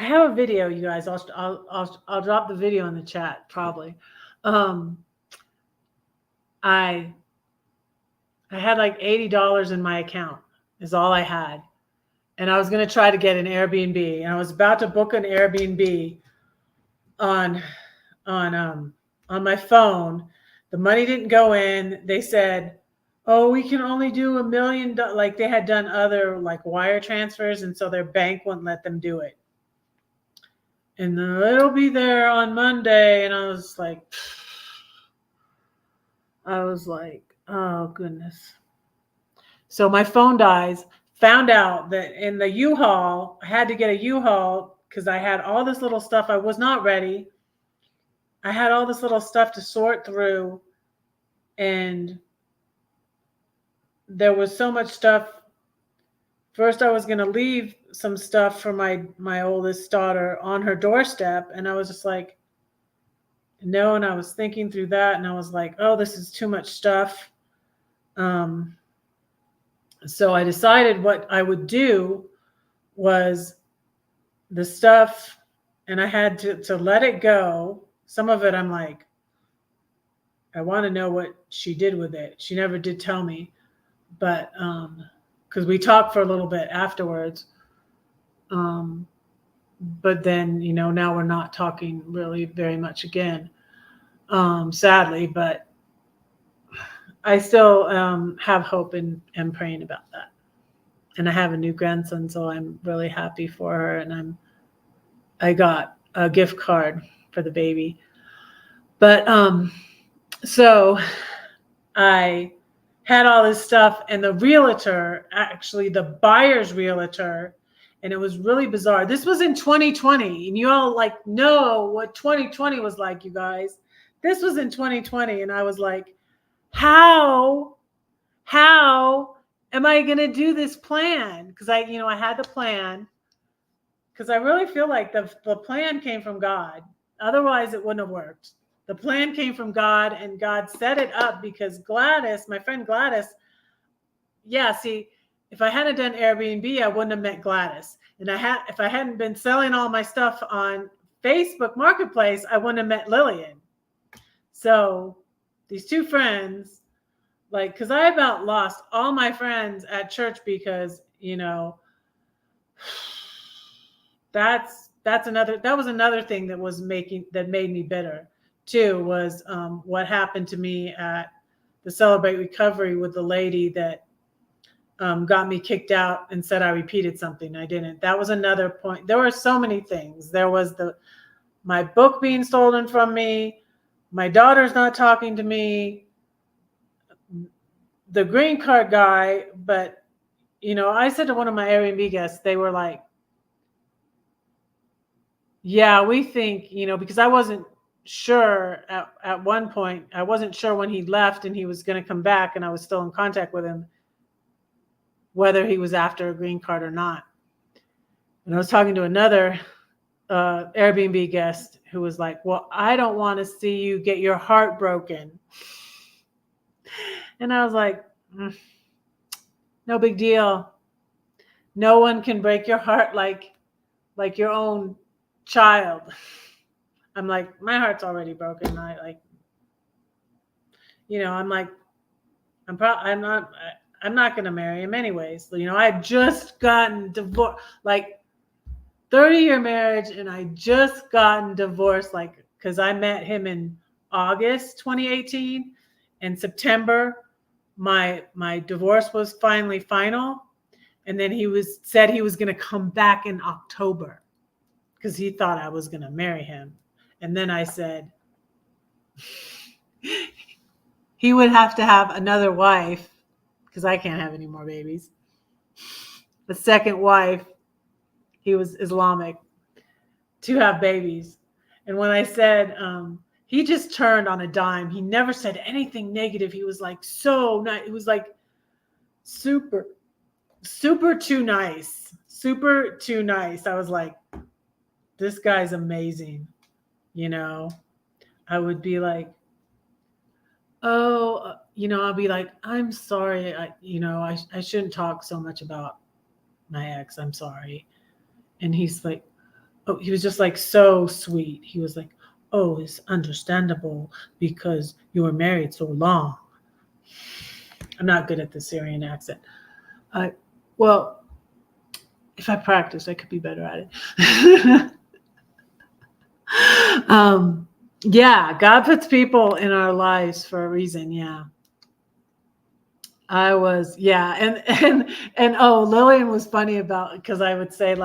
have a video, you guys. I'll drop the video in the chat probably. I had like $80 in my account is all I had. And I was going to try to get an Airbnb, and I was about to book an Airbnb on my phone. The money didn't go in. They said, oh, we can only do $1 million. Like, they had done other, like, wire transfers, and so their bank wouldn't let them do it. And it'll be there on Monday. And I was like, oh goodness. So my phone dies. Found out that in the U-Haul, I had to get a U-Haul because I had all this little stuff. I was not ready. I had all this little stuff to sort through, and there was so much stuff first I was going to leave some stuff for my oldest daughter on her doorstep, and I was just like, no. And I was thinking through that, and I was like, oh, this is too much stuff. So I decided what I would do was the stuff, and I had to let it go. Some of it I'm like, I want to know what she did with it. She never did tell me, but because we talked for a little bit afterwards. But then, now we're not talking really very much again, sadly, but I still have hope and praying about that. And I have a new grandson, so I'm really happy for her. And I got a gift card for the baby. But so I had all this stuff, and the realtor, actually the buyer's realtor, and it was really bizarre. This was in 2020, and you all know what 2020 was like, you guys. This was in 2020, and I was like, how am I going to do this plan? Because I had the plan, because I really feel like the plan came from God. Otherwise, it wouldn't have worked. The plan came from God, and God set it up because Gladys, my friend Gladys, see, if I hadn't done Airbnb, I wouldn't have met Gladys. And if I hadn't been selling all my stuff on Facebook Marketplace, I wouldn't have met Lillian. So these two friends, because I about lost all my friends at church because, that was another thing that made me bitter too, was what happened to me at the Celebrate Recovery with the lady that got me kicked out and said I repeated something. I didn't. That was another point. There were so many things. There was my book being stolen from me, my daughter's not talking to me, the green card guy. But I said to one of my Airbnb guests, they were like, yeah, we think, because I wasn't sure at one point. I wasn't sure when he left and he was going to come back, and I was still in contact with him, whether he was after a green card or not. And I was talking to another Airbnb guest who was like, well, I don't want to see you get your heart broken. And I was like, no big deal. No one can break your heart like your own child. I'm like, my heart's already broken. I'm like, I'm not going to marry him anyways. I had just gotten divorced, 30-year marriage, and I just gotten divorced, because I met him in August 2018. In September, my divorce was finally final. And then he said he was going to come back in October because he thought I was going to marry him. And then I said, he would have to have another wife, because I can't have any more babies. The second wife, he was Islamic, to have babies. And when I said, he just turned on a dime. He never said anything negative. He was like, so nice. It was like super, super too nice. Super too nice. I was like, this guy's amazing. I would be like, oh, I'll be like, I'm sorry. I shouldn't talk so much about my ex. I'm sorry. And he's like, oh, he was just like so sweet. He was like, oh, it's understandable because you were married so long. I'm not good at the Syrian accent. Well, if I practice, I could be better at it. Yeah, God puts people in our lives for a reason. Yeah. I was, yeah. And Lillian was funny because I would say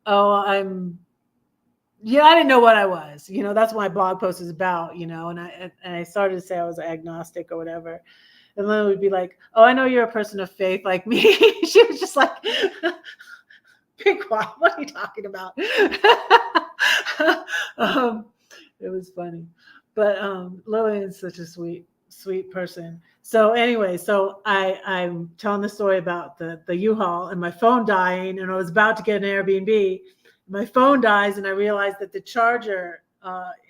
oh, I didn't know what I was, that's what my blog post is about, and I started to say I was agnostic or whatever. And Lillian would be like, oh, I know you're a person of faith like me. She was just like, be quiet. What are you talking about? It was funny. But Lillian's such a sweet sweet person. So anyway, so I'm telling the story about the U-Haul and my phone dying, and I was about to get an Airbnb. My phone dies, and I realized that the charger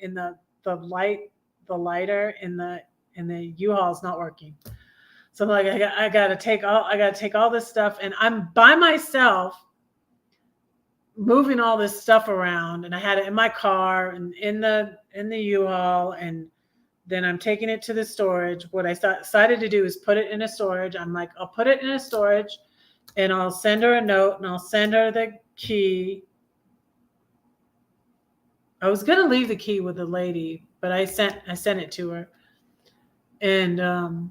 in the lighter in the U-Haul is not working. So I'm like, I gotta take all this stuff, and I'm by myself moving all this stuff around, and I had it in my car and in the U-Haul, and then I'm taking it to the storage. What I decided to do is put it in a storage. I'm like, I'll put it in a storage, and I'll send her a note, and I'll send her the key. I was gonna leave the key with the lady, but I sent it to her, and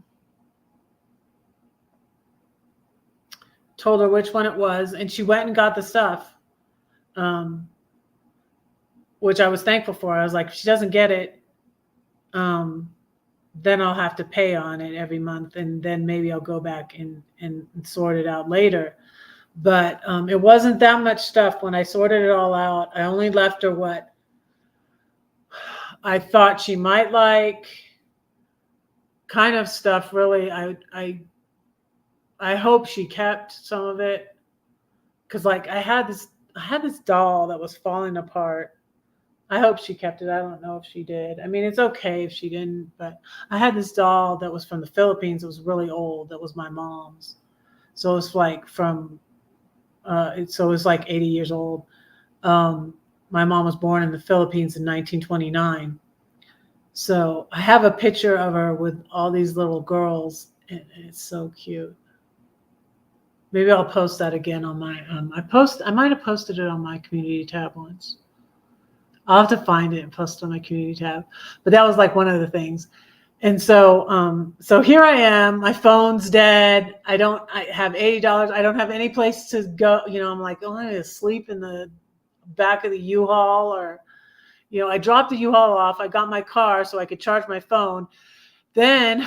told her which one it was, and she went and got the stuff, which I was thankful for. I was like, if she doesn't get it, then I'll have to pay on it every month, and then maybe I'll go back and sort it out later. But it wasn't that much stuff. When I sorted it all out, I only left her what I thought she might like, kind of stuff. Really, I hope she kept some of it, because like I had this doll that was falling apart. I hope she kept it. I don't know if she did. I mean, it's okay if she didn't, but I had this doll that was from the Philippines. It was really old. That was my mom's. So it's like so it was like 80 years old. My mom was born in the Philippines in 1929. So I have a picture of her with all these little girls, and it's so cute. Maybe I'll post that again on my I might have posted it on my community tab once. I'll have to find it and post it on my community tab. But that was like one of the things. And so so here I am, my phone's dead. I have $80. I don't have any place to go. I'm like, oh, I'm gonna sleep in the back of the U-Haul, or I dropped the U-Haul off. I got my car so I could charge my phone. Then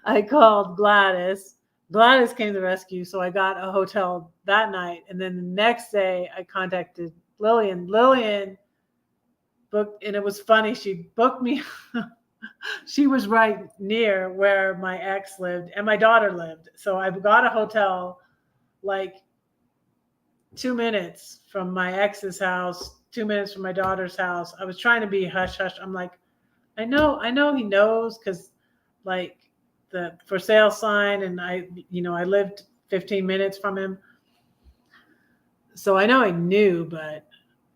I called Gladys. Gladys came to the rescue, so I got a hotel that night. And then the next day I contacted Lillian. Lillian booked, and it was funny. She booked me. She was right near where my ex lived and my daughter lived. So I got a hotel like 2 minutes from my ex's house, 2 minutes from my daughter's house. I was trying to be hush hush. I'm like, I know he knows, because like the for sale sign, and I lived 15 minutes from him. So I know he knew, but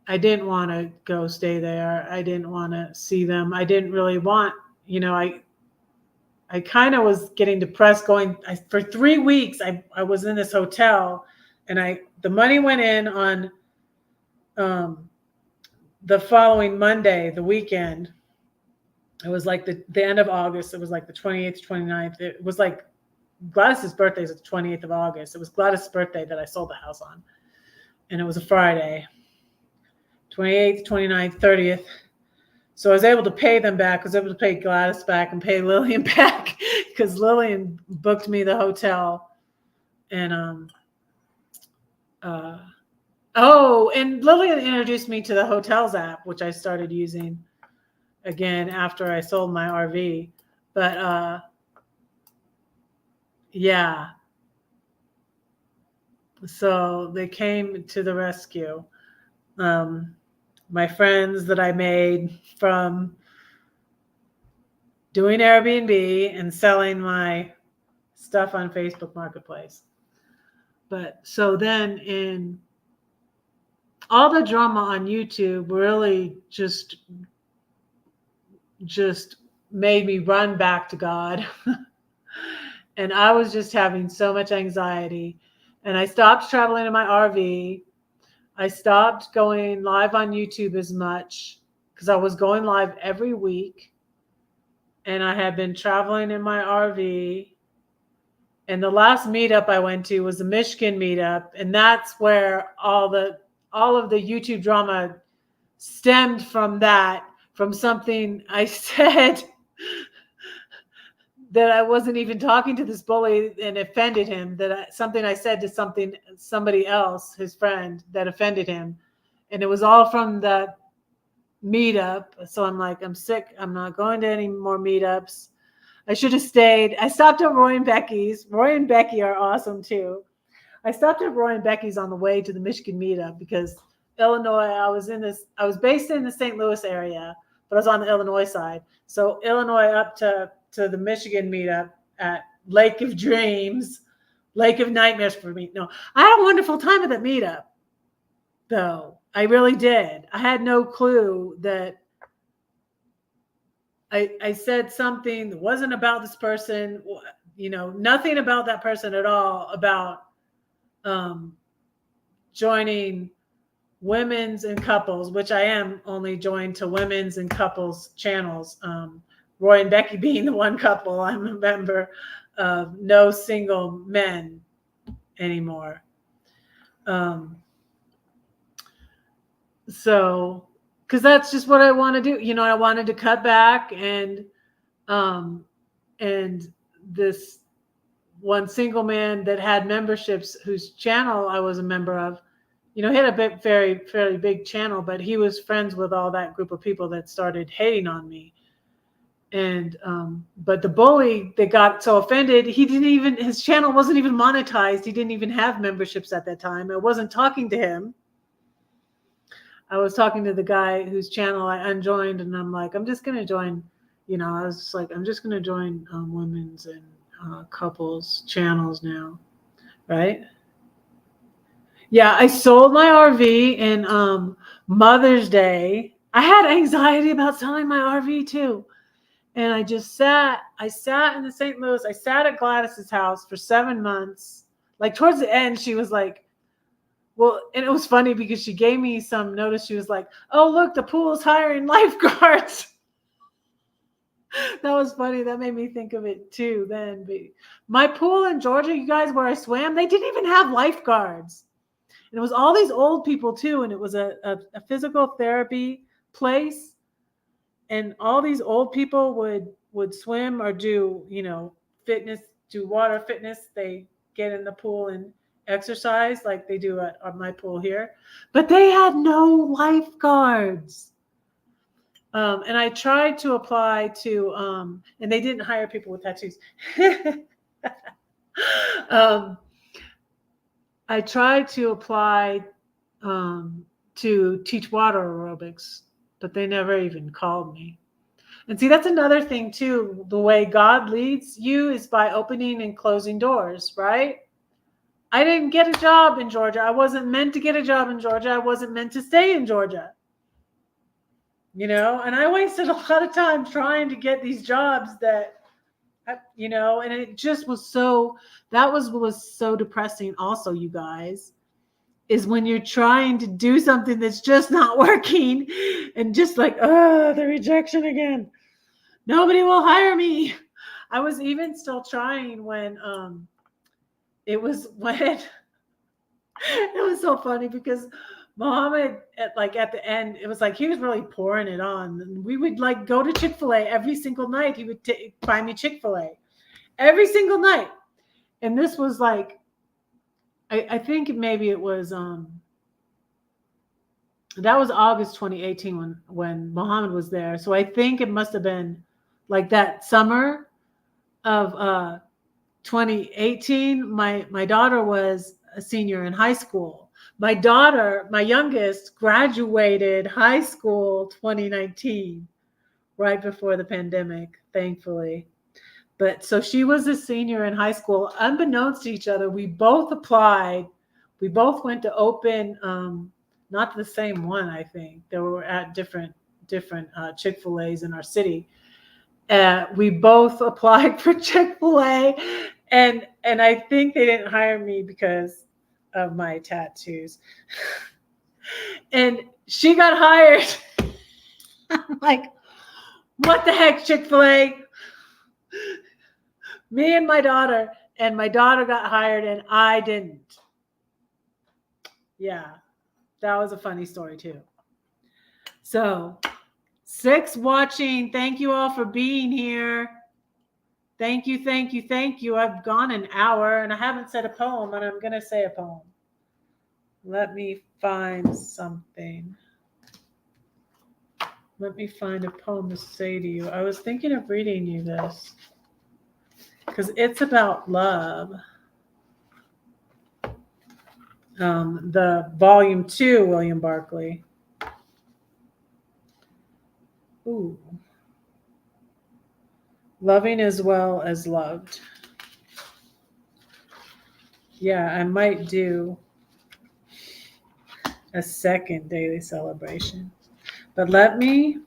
I didn't want to go stay there. I didn't want to see them. I didn't really want, I kind of was getting depressed for 3 weeks. I was in this hotel, and the money went in on the following Monday, the weekend. It was like the end of August. It was like the 28th, 29th. It was like Gladys's birthday is the 28th of August. It was Gladys's birthday that I sold the house on. And it was a Friday, 28th, 29th, 30th. So I was able to pay them back. I was able to pay Gladys back and pay Lillian back, because Lillian booked me the hotel. And and Lillian introduced me to the Hotels app, which I started using again after I sold my RV. But yeah. So they came to the rescue. My friends that I made from doing Airbnb and selling my stuff on Facebook Marketplace. But so then, in all the drama on YouTube really just made me run back to God. And I was just having so much anxiety. And I stopped traveling in my RV. I stopped going live on YouTube as much, because I was going live every week. And I had been traveling in my RV. And the last meetup I went to was the Michigan meetup. And that's where all of the YouTube drama stemmed from something I said that I wasn't even talking to this bully, and offended him, something I said to somebody else, his friend, that offended him. And it was all from the meetup. So I'm like, I'm sick. I'm not going to any more meetups. I should have stayed. I stopped at Roy and Becky's. Roy and Becky are awesome too. I stopped at Roy and Becky's on the way to the Michigan meetup because Illinois, I was based in the St. Louis area, but I was on the Illinois side. So Illinois up to the Michigan meetup at Lake of Dreams, Lake of Nightmares for me. No, I had a wonderful time at that meetup, though. I really did. I had no clue that I said something that wasn't about this person, nothing about that person at all, about joining women's and couples, which I am only joined to women's and couples channels. Roy and Becky being the one couple, I'm a member of No Single Men anymore. So, because that's just what I want to do. I wanted to cut back, and this one single man that had memberships, whose channel I was a member of, he had a fairly big channel, but he was friends with all that group of people that started hating on me. And but the bully that got so offended, his channel wasn't even monetized. He didn't even have memberships at that time. I wasn't talking to him. I was talking to the guy whose channel I unjoined, and I'm like, I'm just going to join, I was just like, I'm just going to join women's and couples channels now. Right. Yeah. I sold my RV in Mother's Day. I had anxiety about selling my RV too. And I sat in the St. Louis, I sat at Gladys's house for 7 months. Like towards the end, she was like, well, and it was funny because she gave me some notice. She was like, oh, look, the pool's hiring lifeguards. That was funny. That made me think of it too then. But my pool in Georgia, you guys, where I swam, they didn't even have lifeguards. And it was all these old people too. And it was a physical therapy place. And all these old people would swim or do, fitness, do water fitness. They get in the pool and exercise like they do at my pool here. But they had no lifeguards. And I tried to apply to, and they didn't hire people with tattoos. I tried to apply to teach water aerobics, but they never even called me. And see, that's another thing too. The way God leads you is by opening and closing doors, right? I didn't get a job in Georgia. I wasn't meant to get a job in Georgia. I wasn't meant to stay in Georgia. And I wasted a lot of time trying to get these jobs that, and it just was that was so depressing also, you guys, is when you're trying to do something that's just not working and just like, the rejection again. Nobody will hire me. I was even still trying when it was so funny because Muhammad at the end, it was like he was really pouring it on. And we would like go to Chick-fil-A every single night. He would buy me Chick-fil-A every single night. And this was like, I think maybe it was that was August 2018 when Muhammad was there. So I think it must have been like that summer of 2018. My daughter was a senior in high school. My daughter, my youngest, graduated high school 2019, right before the pandemic, thankfully. But so she was a senior in high school. Unbeknownst to each other, we both applied. We both went to open, not the same one, I think. They were at different Chick-fil-A's in our city. We both applied for Chick-fil-A, and I think they didn't hire me because of my tattoos. And she got hired. I'm like, what the heck, Chick-fil-A? Me and my daughter got hired and I didn't. Yeah, that was a funny story too. So 6 watching. Thank you all for being here. Thank you, thank you, thank you. I've gone an hour and I haven't said a poem, and I'm going to say a poem. Let me find something. Let me find a poem to say to you. I was thinking of reading you this. because it's about love. The volume 2, William Barclay. Ooh. Loving as well as loved. Yeah, I might do a second daily celebration. But let me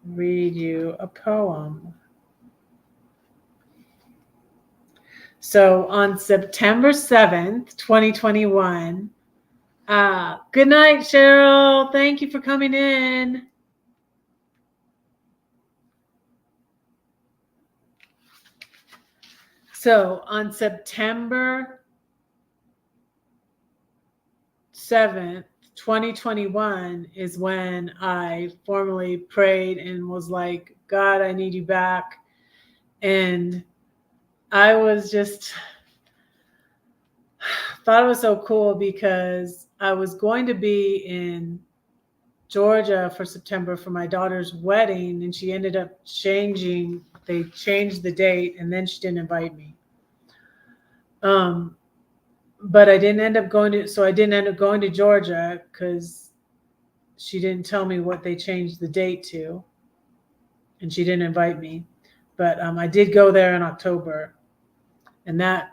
read you a poem. So on September 7th, 2021, good night, Cheryl. Thank you for coming in. So on September 7th, 2021 is when I formally prayed and was like, God, I need you back. And I was just thought it was so cool because I was going to be in Georgia for September for my daughter's wedding, and she ended up changing. They changed the date, and then she didn't invite me. But I didn't end up going to. So I didn't end up going to Georgia because she didn't tell me what they changed the date to, and she didn't invite me. But I did go there in October, and that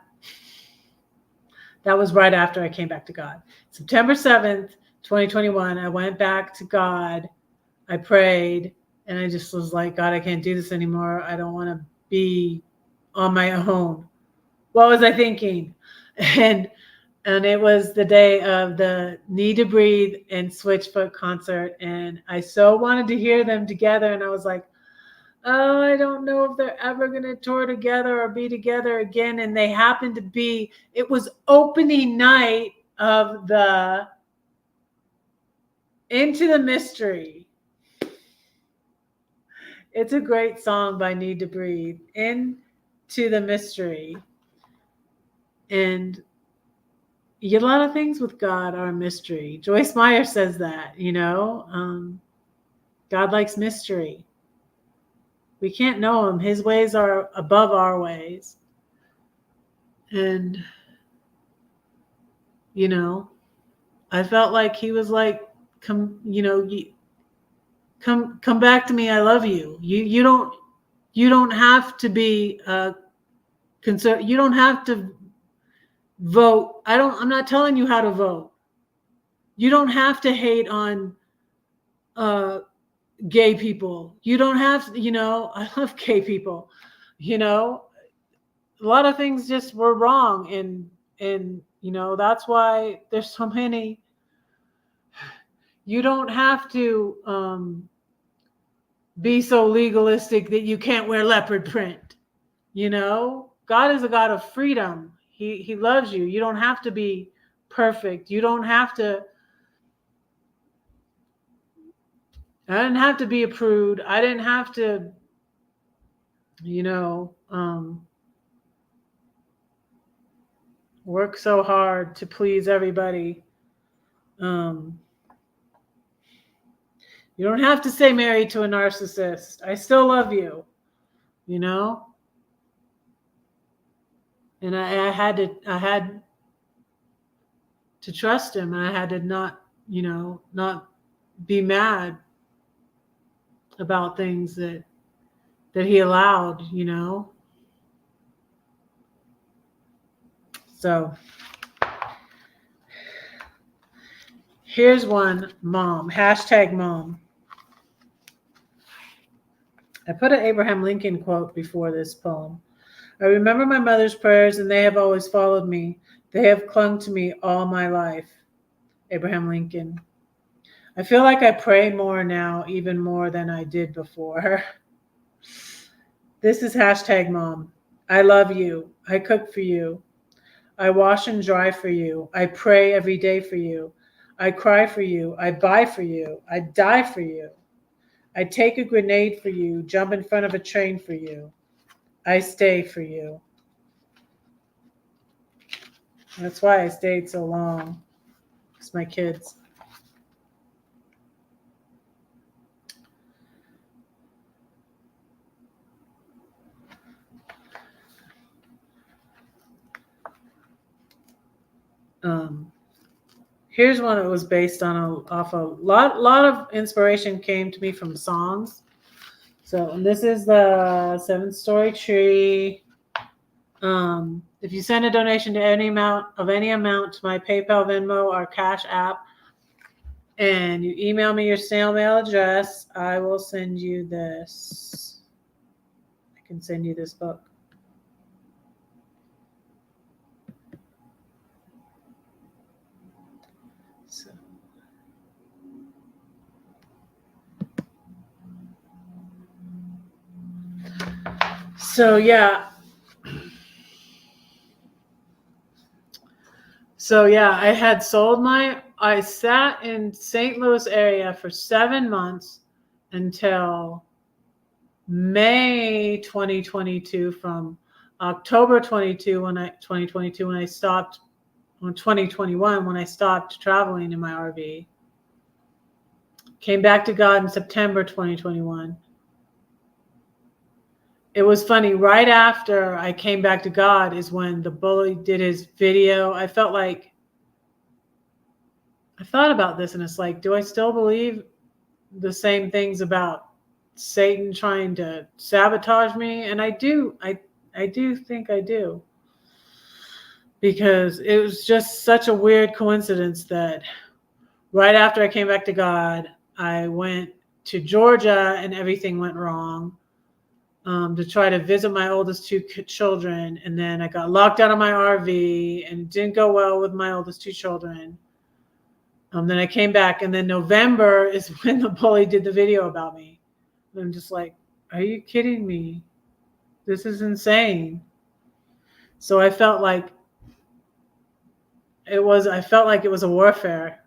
was right after I came back to God. September 7th, 2021, I went back to God. I prayed, and I just was like, God, I can't do this anymore. I don't want to be on my own. What was I thinking? And it was the day of the Need to Breathe and Switchfoot concert, and I so wanted to hear them together, and I was like, oh, I don't know if they're ever going to tour together or be together again. And they happened to be, it was opening night of the Into the Mystery. It's a great song by Need to Breathe, Into the Mystery. And a lot of things with God are a mystery. Joyce Meyer says that, God likes mystery. We can't know him. His ways are above our ways. And, I felt like he was like, come back to me. I love you. You don't have to be concerned. You don't have to vote. I'm not telling you how to vote. You don't have to hate on gay people. You don't have, I love gay people, a lot of things just were wrong. And, that's why there's so many. You don't have to be so legalistic that you can't wear leopard print. God is a God of freedom. He loves you. You don't have to be perfect. You don't have to. I didn't have to be a prude. I didn't have to, work so hard to please everybody. You don't have to stay married to a narcissist. I still love you, And I had to trust him, and I had to not be mad about things that he allowed, So here's one, mom, #mom. I put an Abraham Lincoln quote before this poem. I remember my mother's prayers, and they have always followed me. They have clung to me all my life. Abraham Lincoln. I feel like I pray more now, even more than I did before. This is #mom. I love you. I cook for you. I wash and dry for you. I pray every day for you. I cry for you. I buy for you. I die for you. I take a grenade for you, jump in front of a train for you. I stay for you. That's why I stayed so long. It's my kids. Um, here's one that was based on off a lot of inspiration came to me from songs. So and this is the 7-Story Tree. If you send a donation to any amount to my PayPal, Venmo, or Cash App, and you email me your snail mail address, I will send you this. I can send you this book. So yeah. So yeah, I sat in St. Louis area for 7 months until May 2022, from October 2022 when I stopped, on 2021 when I stopped traveling in my RV. Came back to God in September 2021. It was funny, right after I came back to God is when the bully did his video. I thought about this, and it's like, do I still believe the same things about Satan trying to sabotage me? And I do think I do. Because it was just such a weird coincidence that right after I came back to God, I went to Georgia and everything went wrong. To try to visit my oldest 2 children. And then I got locked out of my RV and it didn't go well with my oldest 2 children. Then I came back, and then November is when the bully did the video about me. And I'm just like, are you kidding me? This is insane. So I felt like it was a warfare.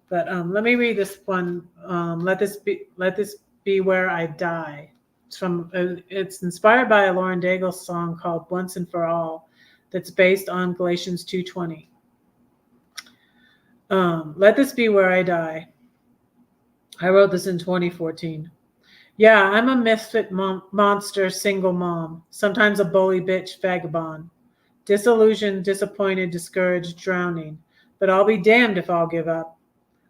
But let me read this one. Let this be where I die. It's inspired by a Lauren Daigle song called Once and for All, that's based on Galatians 2:20. Let this be where I die. I wrote this in 2014. Yeah, I'm a misfit monster single mom, sometimes a bully bitch vagabond, disillusioned, disappointed, discouraged, drowning. But I'll be damned if I'll give up.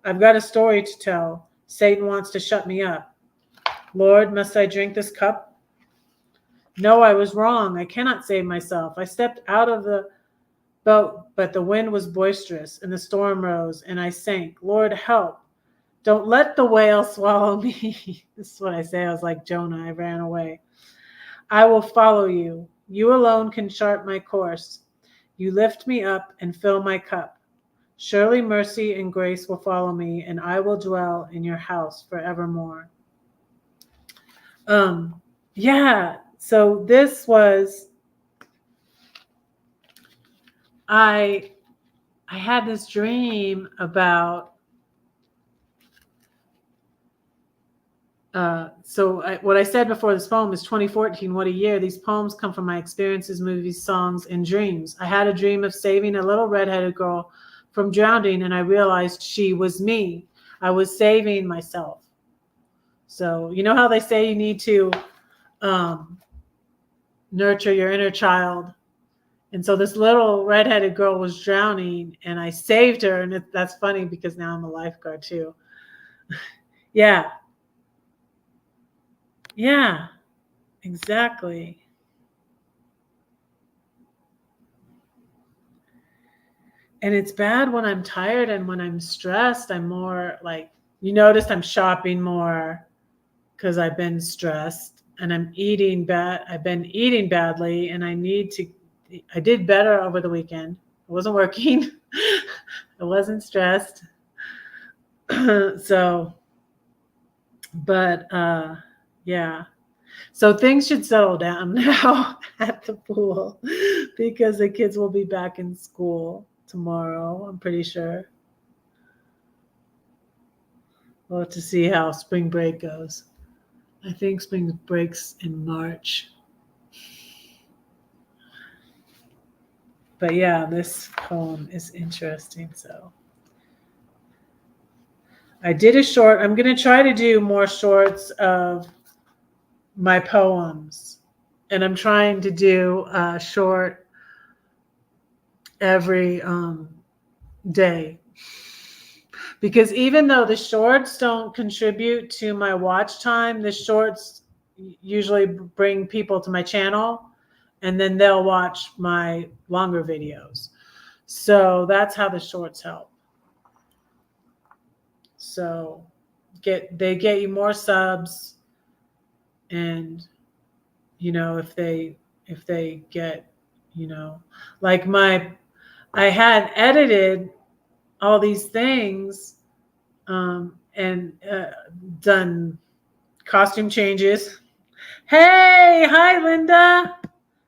I've got a story to tell. Satan wants to shut me up. Lord, must I drink this cup? No, I was wrong. I cannot save myself. I stepped out of the boat, but the wind was boisterous, and the storm rose, and I sank. Lord, help. Don't let the whale swallow me. This is what I say. I was like Jonah. I ran away. I will follow you. You alone can chart my course. You lift me up and fill my cup. Surely mercy and grace will follow me, and I will dwell in your house forevermore. Yeah, so this was, I had this dream about, what I said before this poem is 2014, what a year. These poems come from my experiences, movies, songs, and dreams. I had a dream of saving a little redheaded girl from drowning, and I realized she was me. I was saving myself. So you know how they say you need to nurture your inner child. And so this little redheaded girl was drowning, and I saved her. And that's funny because now I'm a lifeguard too. Yeah. Yeah, exactly. And it's bad when I'm tired and when I'm stressed. I'm more like, you noticed I'm shopping more because I've been stressed, and I'm eating bad. I've been eating badly, and I did better over the weekend. It wasn't working. I wasn't stressed. So, but yeah. So things should settle down now at the pool because the kids will be back in school tomorrow, I'm pretty sure. We'll have to see how spring break goes. I think spring breaks in March. But yeah, this poem is interesting. So I did a short. I'm going to try to do more shorts of my poems. And I'm trying to do a short every day. Because even though the shorts don't contribute to my watch time, the shorts usually bring people to my channel, and then they'll watch my longer videos. So that's how the shorts help. So they get you more subs, and if they get, like I had edited all these things, and done costume changes. Hey, hi Linda.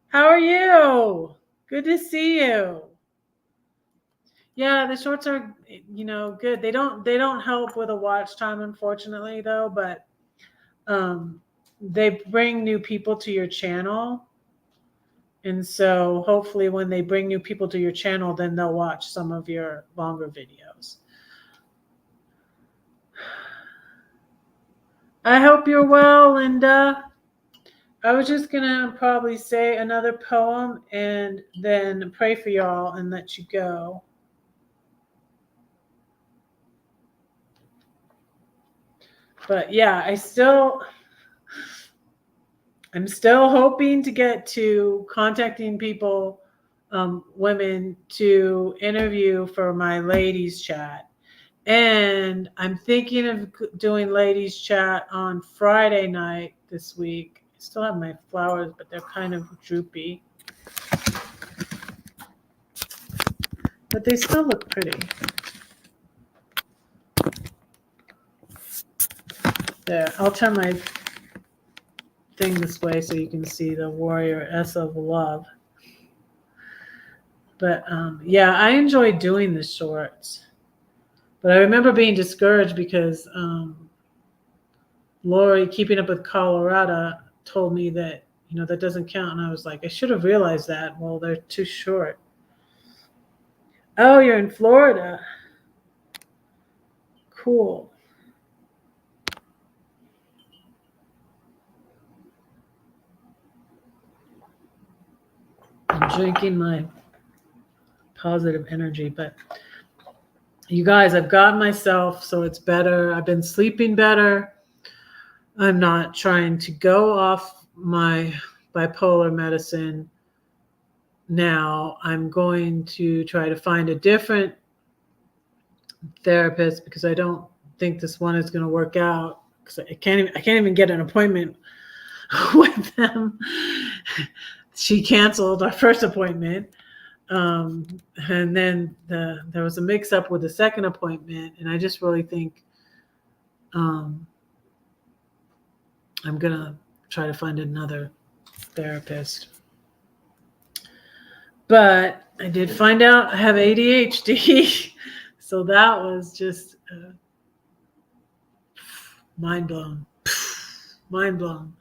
How are you? Good to see you. Yeah, the shorts are, good. They don't help with a watch time, unfortunately, though, but they bring new people to your channel. And so hopefully when they bring new people to your channel, then they'll watch some of your longer videos. I hope you're well, Linda. I was just going to probably say another poem and then pray for y'all and let you go. But yeah, I'm still hoping to get to contacting people, women, to interview for my ladies chat. And I'm thinking of doing ladies chat on Friday night this week. I still have my flowers, but they're kind of droopy. But they still look pretty. There, I'll turn my thing this way so you can see the Warrior S of Love. But yeah, I enjoy doing the shorts. But I remember being discouraged because Lori, Keeping Up with Colorado, told me that, that doesn't count. And I was like, I should have realized that. Well, they're too short. Oh, you're in Florida. Cool. I'm drinking my positive energy, but you guys, I've got myself, so it's better. I've been sleeping better. I'm not trying to go off my bipolar medicine now. I'm going to try to find a different therapist because I don't think this one is going to work out, because I can't even get an appointment with them. She canceled our first appointment. And then there was a mix up with the second appointment. And I just really think I'm going to try to find another therapist. But I did find out I have ADHD. So that was just mind blown. Mind blown.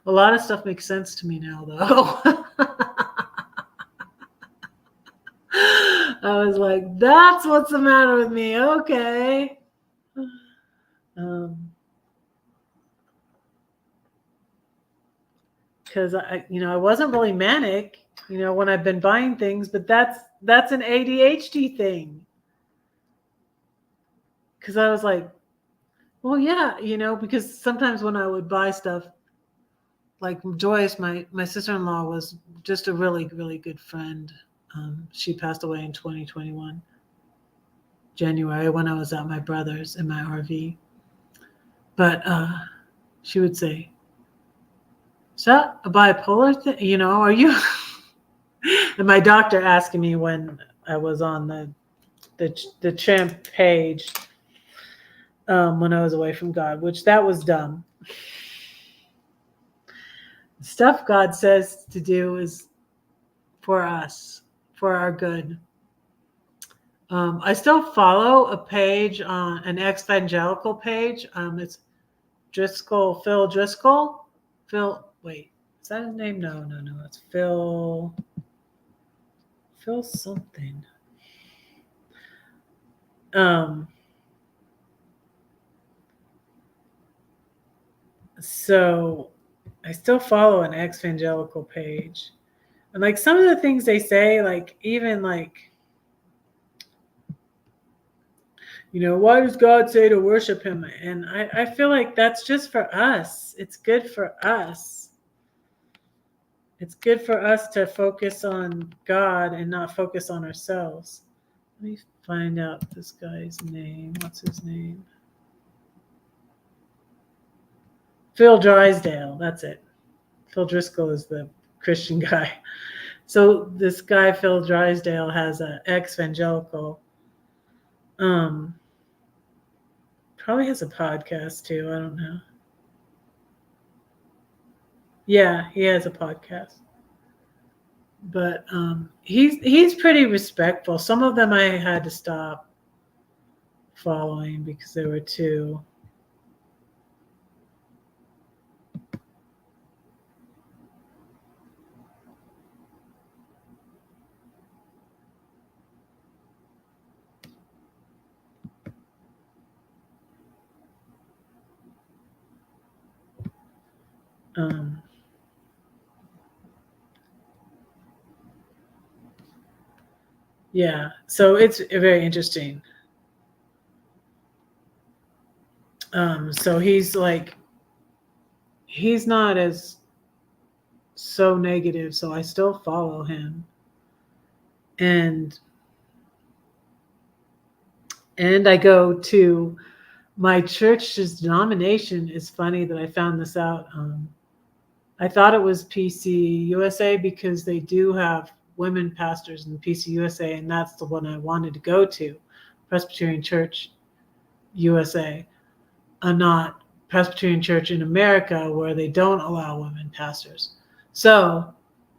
A lot of stuff makes sense to me now, though. I was like, that's what's the matter with me. Okay. Because I wasn't really manic, when I've been buying things, but that's an ADHD thing. Because I was like, well, yeah, because sometimes when I would buy stuff, like Joyce, my sister-in-law, was just a really, really good friend. She passed away in 2021, January, when I was at my brother's in my RV. But she would say, is that a bipolar thing? Are you? And my doctor asking me when I was on the Champ page, when I was away from God, which that was dumb. Stuff God says to do is for us, for our good. I still follow a page on an ex-evangelical page. It's Phil Driscoll. Wait, is that his name? No, it's Phil something. So I still follow an ex-evangelical page. And like some of the things they say, like even like Why does God say to worship him? And I feel like that's just for us. It's good for us. It's good for us to focus on God and not focus on ourselves. Let me find out this guy's name. What's his name? Phil Drysdale. That's it. Phil Driscoll is the Christian guy. So this guy, Phil Drysdale, has an ex-evangelical. Probably has a podcast too. I don't know. Yeah, he has a podcast. But he's pretty respectful. Some of them I had to stop following because they were too. Yeah, so it's very interesting. So he's not as so negative, so I still follow him. And I go to my church's denomination. Is funny that I found this out. I thought it was PC USA because they do have women pastors in PC USA, and that's the one I wanted to go to, Presbyterian Church USA, not Presbyterian Church in America where they don't allow women pastors. So,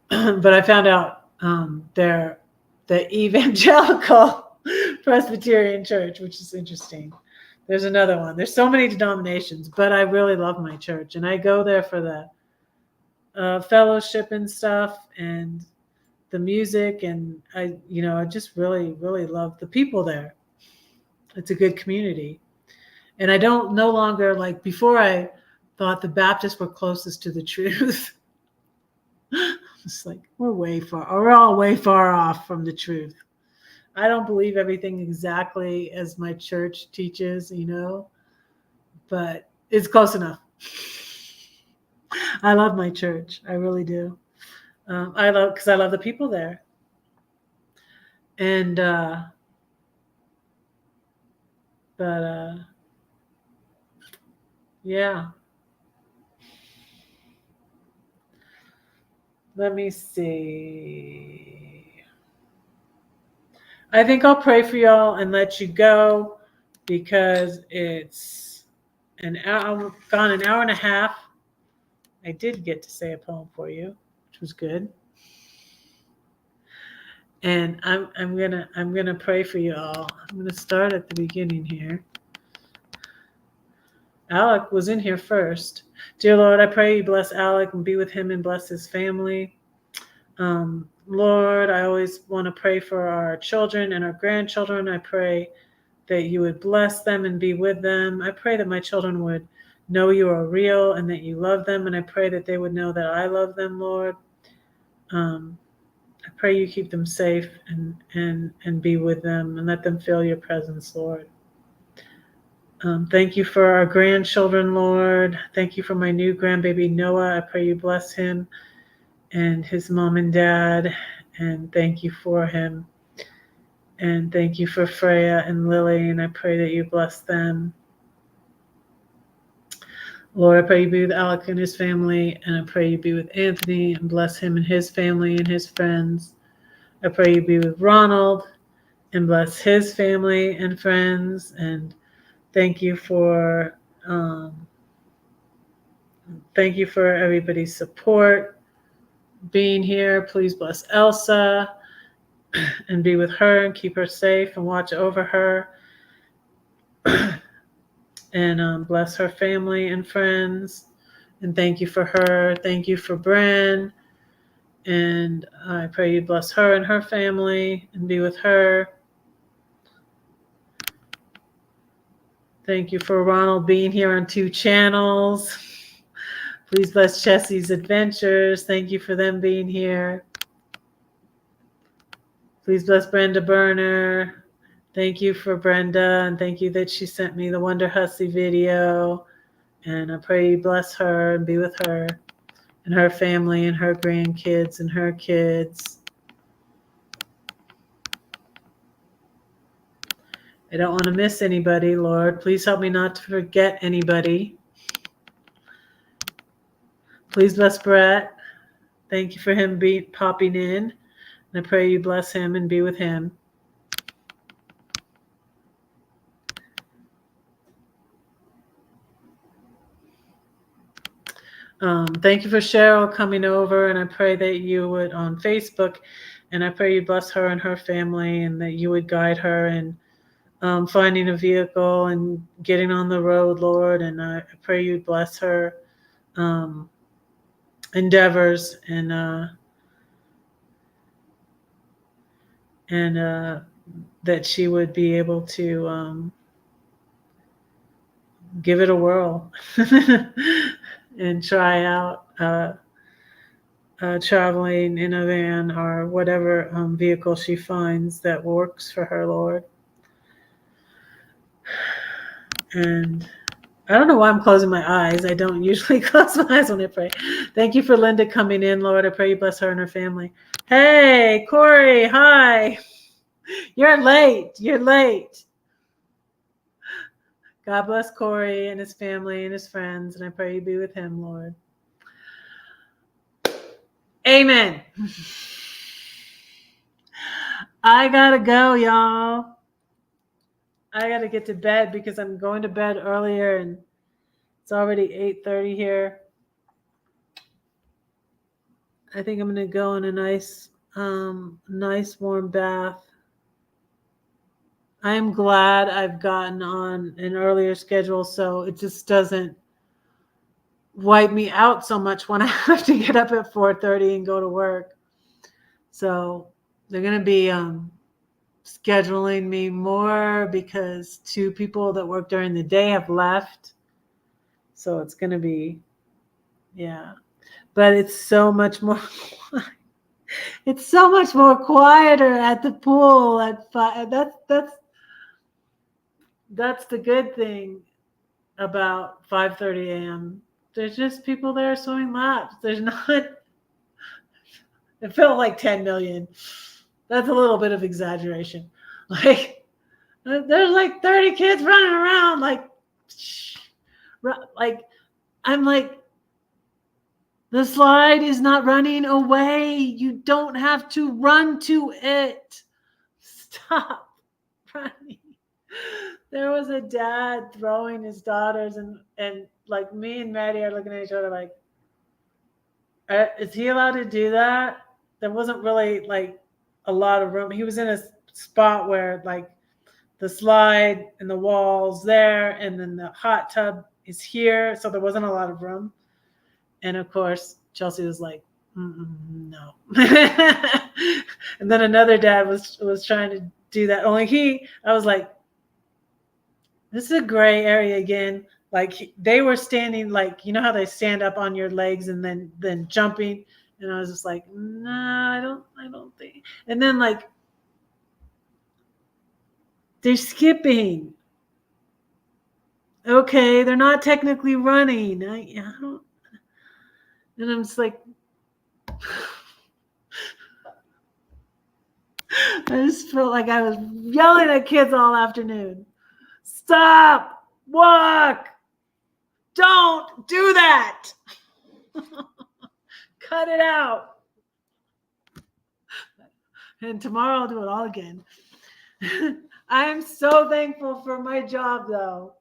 but I found out they're the evangelical Presbyterian Church, which is interesting. There's another one. There's so many denominations, but I really love my church, and I go there for the fellowship and stuff and the music, and I just really love the people there. It's a good community. And I don't no longer, like before, I thought the Baptists were closest to the truth. It's like we're all way far off from the truth. I don't believe everything exactly as my church teaches, but it's close enough. I love my church. I really do. Because I love the people there. And, yeah. Let me see. I think I'll pray for y'all and let you go because it's an hour and a half. I did get to say a poem for you, which was good. And I'm gonna pray for you all. I'm gonna start at the beginning here. Alec was in here first. Dear Lord, I pray you bless Alec and be with him and bless his family. Lord, I always want to pray for our children and our grandchildren. I pray that you would bless them and be with them. I pray that my children would know you are real and that you love them. And I pray that they would know that I love them, Lord. I pray you keep them safe and be with them and let them feel your presence, Lord. Thank you for our grandchildren, Lord. Thank you for my new grandbaby, Noah. I pray you bless him and his mom and dad. And thank you for him. And thank you for Freya and Lily. And I pray that you bless them. Lord, I pray you be with Alec and his family. And I pray you be with Anthony and bless him and his family and his friends. I pray you be with Ronald and bless his family and friends. And thank you for everybody's support being here. Please bless Elsa and be with her and keep her safe and watch over her. And bless her family and friends. And thank you for her. Thank you for Bren. And I pray you bless her and her family and be with her. Thank you for Ronald being here on 2 channels. Please bless Chessie's Adventures. Thank you for them being here. Please bless Brenda Berner. Thank you for Brenda, and thank you that she sent me the Wonder Hussy video. And I pray you bless her and be with her and her family and her grandkids and her kids. I don't want to miss anybody, Lord. Please help me not to forget anybody. Please bless Brett. Thank you for him popping in. And I pray you bless him and be with him. Thank you for Cheryl coming over, and I pray that you would on Facebook, and I pray you bless her and her family, and that you would guide her in finding a vehicle and getting on the road, Lord. And I pray you bless her endeavors and that she would be able to give it a whirl and try out traveling in a van or whatever vehicle she finds that works for her, Lord. And I don't know why I'm closing my eyes. I don't usually close my eyes when I pray. Thank you for Linda coming in, Lord. I pray you bless her and her family. Hey, Corey, hi. You're late. You're late. God bless Corey and his family and his friends, and I pray you be with him, Lord. Amen. I gotta go, y'all. I gotta get to bed because I'm going to bed earlier, and it's already 8:30 here. I think I'm gonna go in a nice warm bath. I'm glad I've gotten on an earlier schedule so it just doesn't wipe me out so much when I have to get up at 4:30 and go to work. So they're going to be scheduling me more because 2 people that work during the day have left. So it's going to be, yeah. But it's so much more it's so much more quieter at the pool at 5. That's the good thing about 5:30 a.m. There's just people there swimming laps. There's not. It felt like 10 million. That's a little bit of exaggeration. Like there's like 30 kids running around. Like I'm like, the slide is not running away. You don't have to run to it. Stop running. There was a dad throwing his daughters, and like me and Maddie are looking at each other like, is he allowed to do that? There wasn't really like a lot of room. He was in a spot where like the slide and the walls there, and then the hot tub is here, so there wasn't a lot of room. And of course, Chelsea was like, no. And then another dad was trying to do that. Only I was like, this is a gray area again. Like they were standing, like, you know how they stand up on your legs and then jumping. And I was just like, no, I don't think. And then like they're skipping. Okay, they're not technically running. I don't. And I'm just like, I just felt like I was yelling at kids all afternoon. Stop! Walk! Don't do that! Cut it out. And tomorrow I'll do it all again. I am so thankful for my job, though.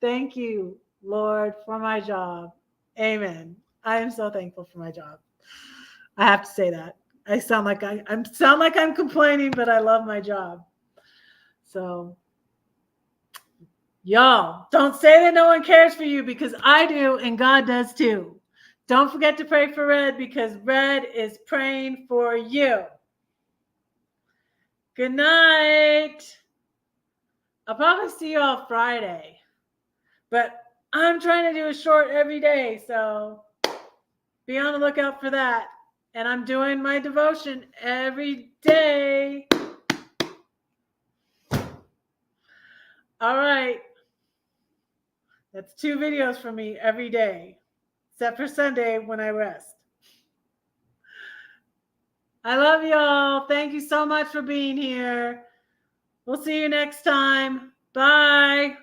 Thank you, Lord, for my job. Amen. I am so thankful for my job. I have to say that. I sound like I'm complaining, but I love my job. So, y'all, don't say that no one cares for you, because I do, and God does too. Don't forget to pray for Red, because Red is praying for you. Good night. I'll probably see you all Friday, but I'm trying to do a short every day, so be on the lookout for that. And I'm doing my devotion every day. That's 2 videos for me every day, except for Sunday when I rest. I love y'all. Thank you so much for being here. We'll see you next time. Bye.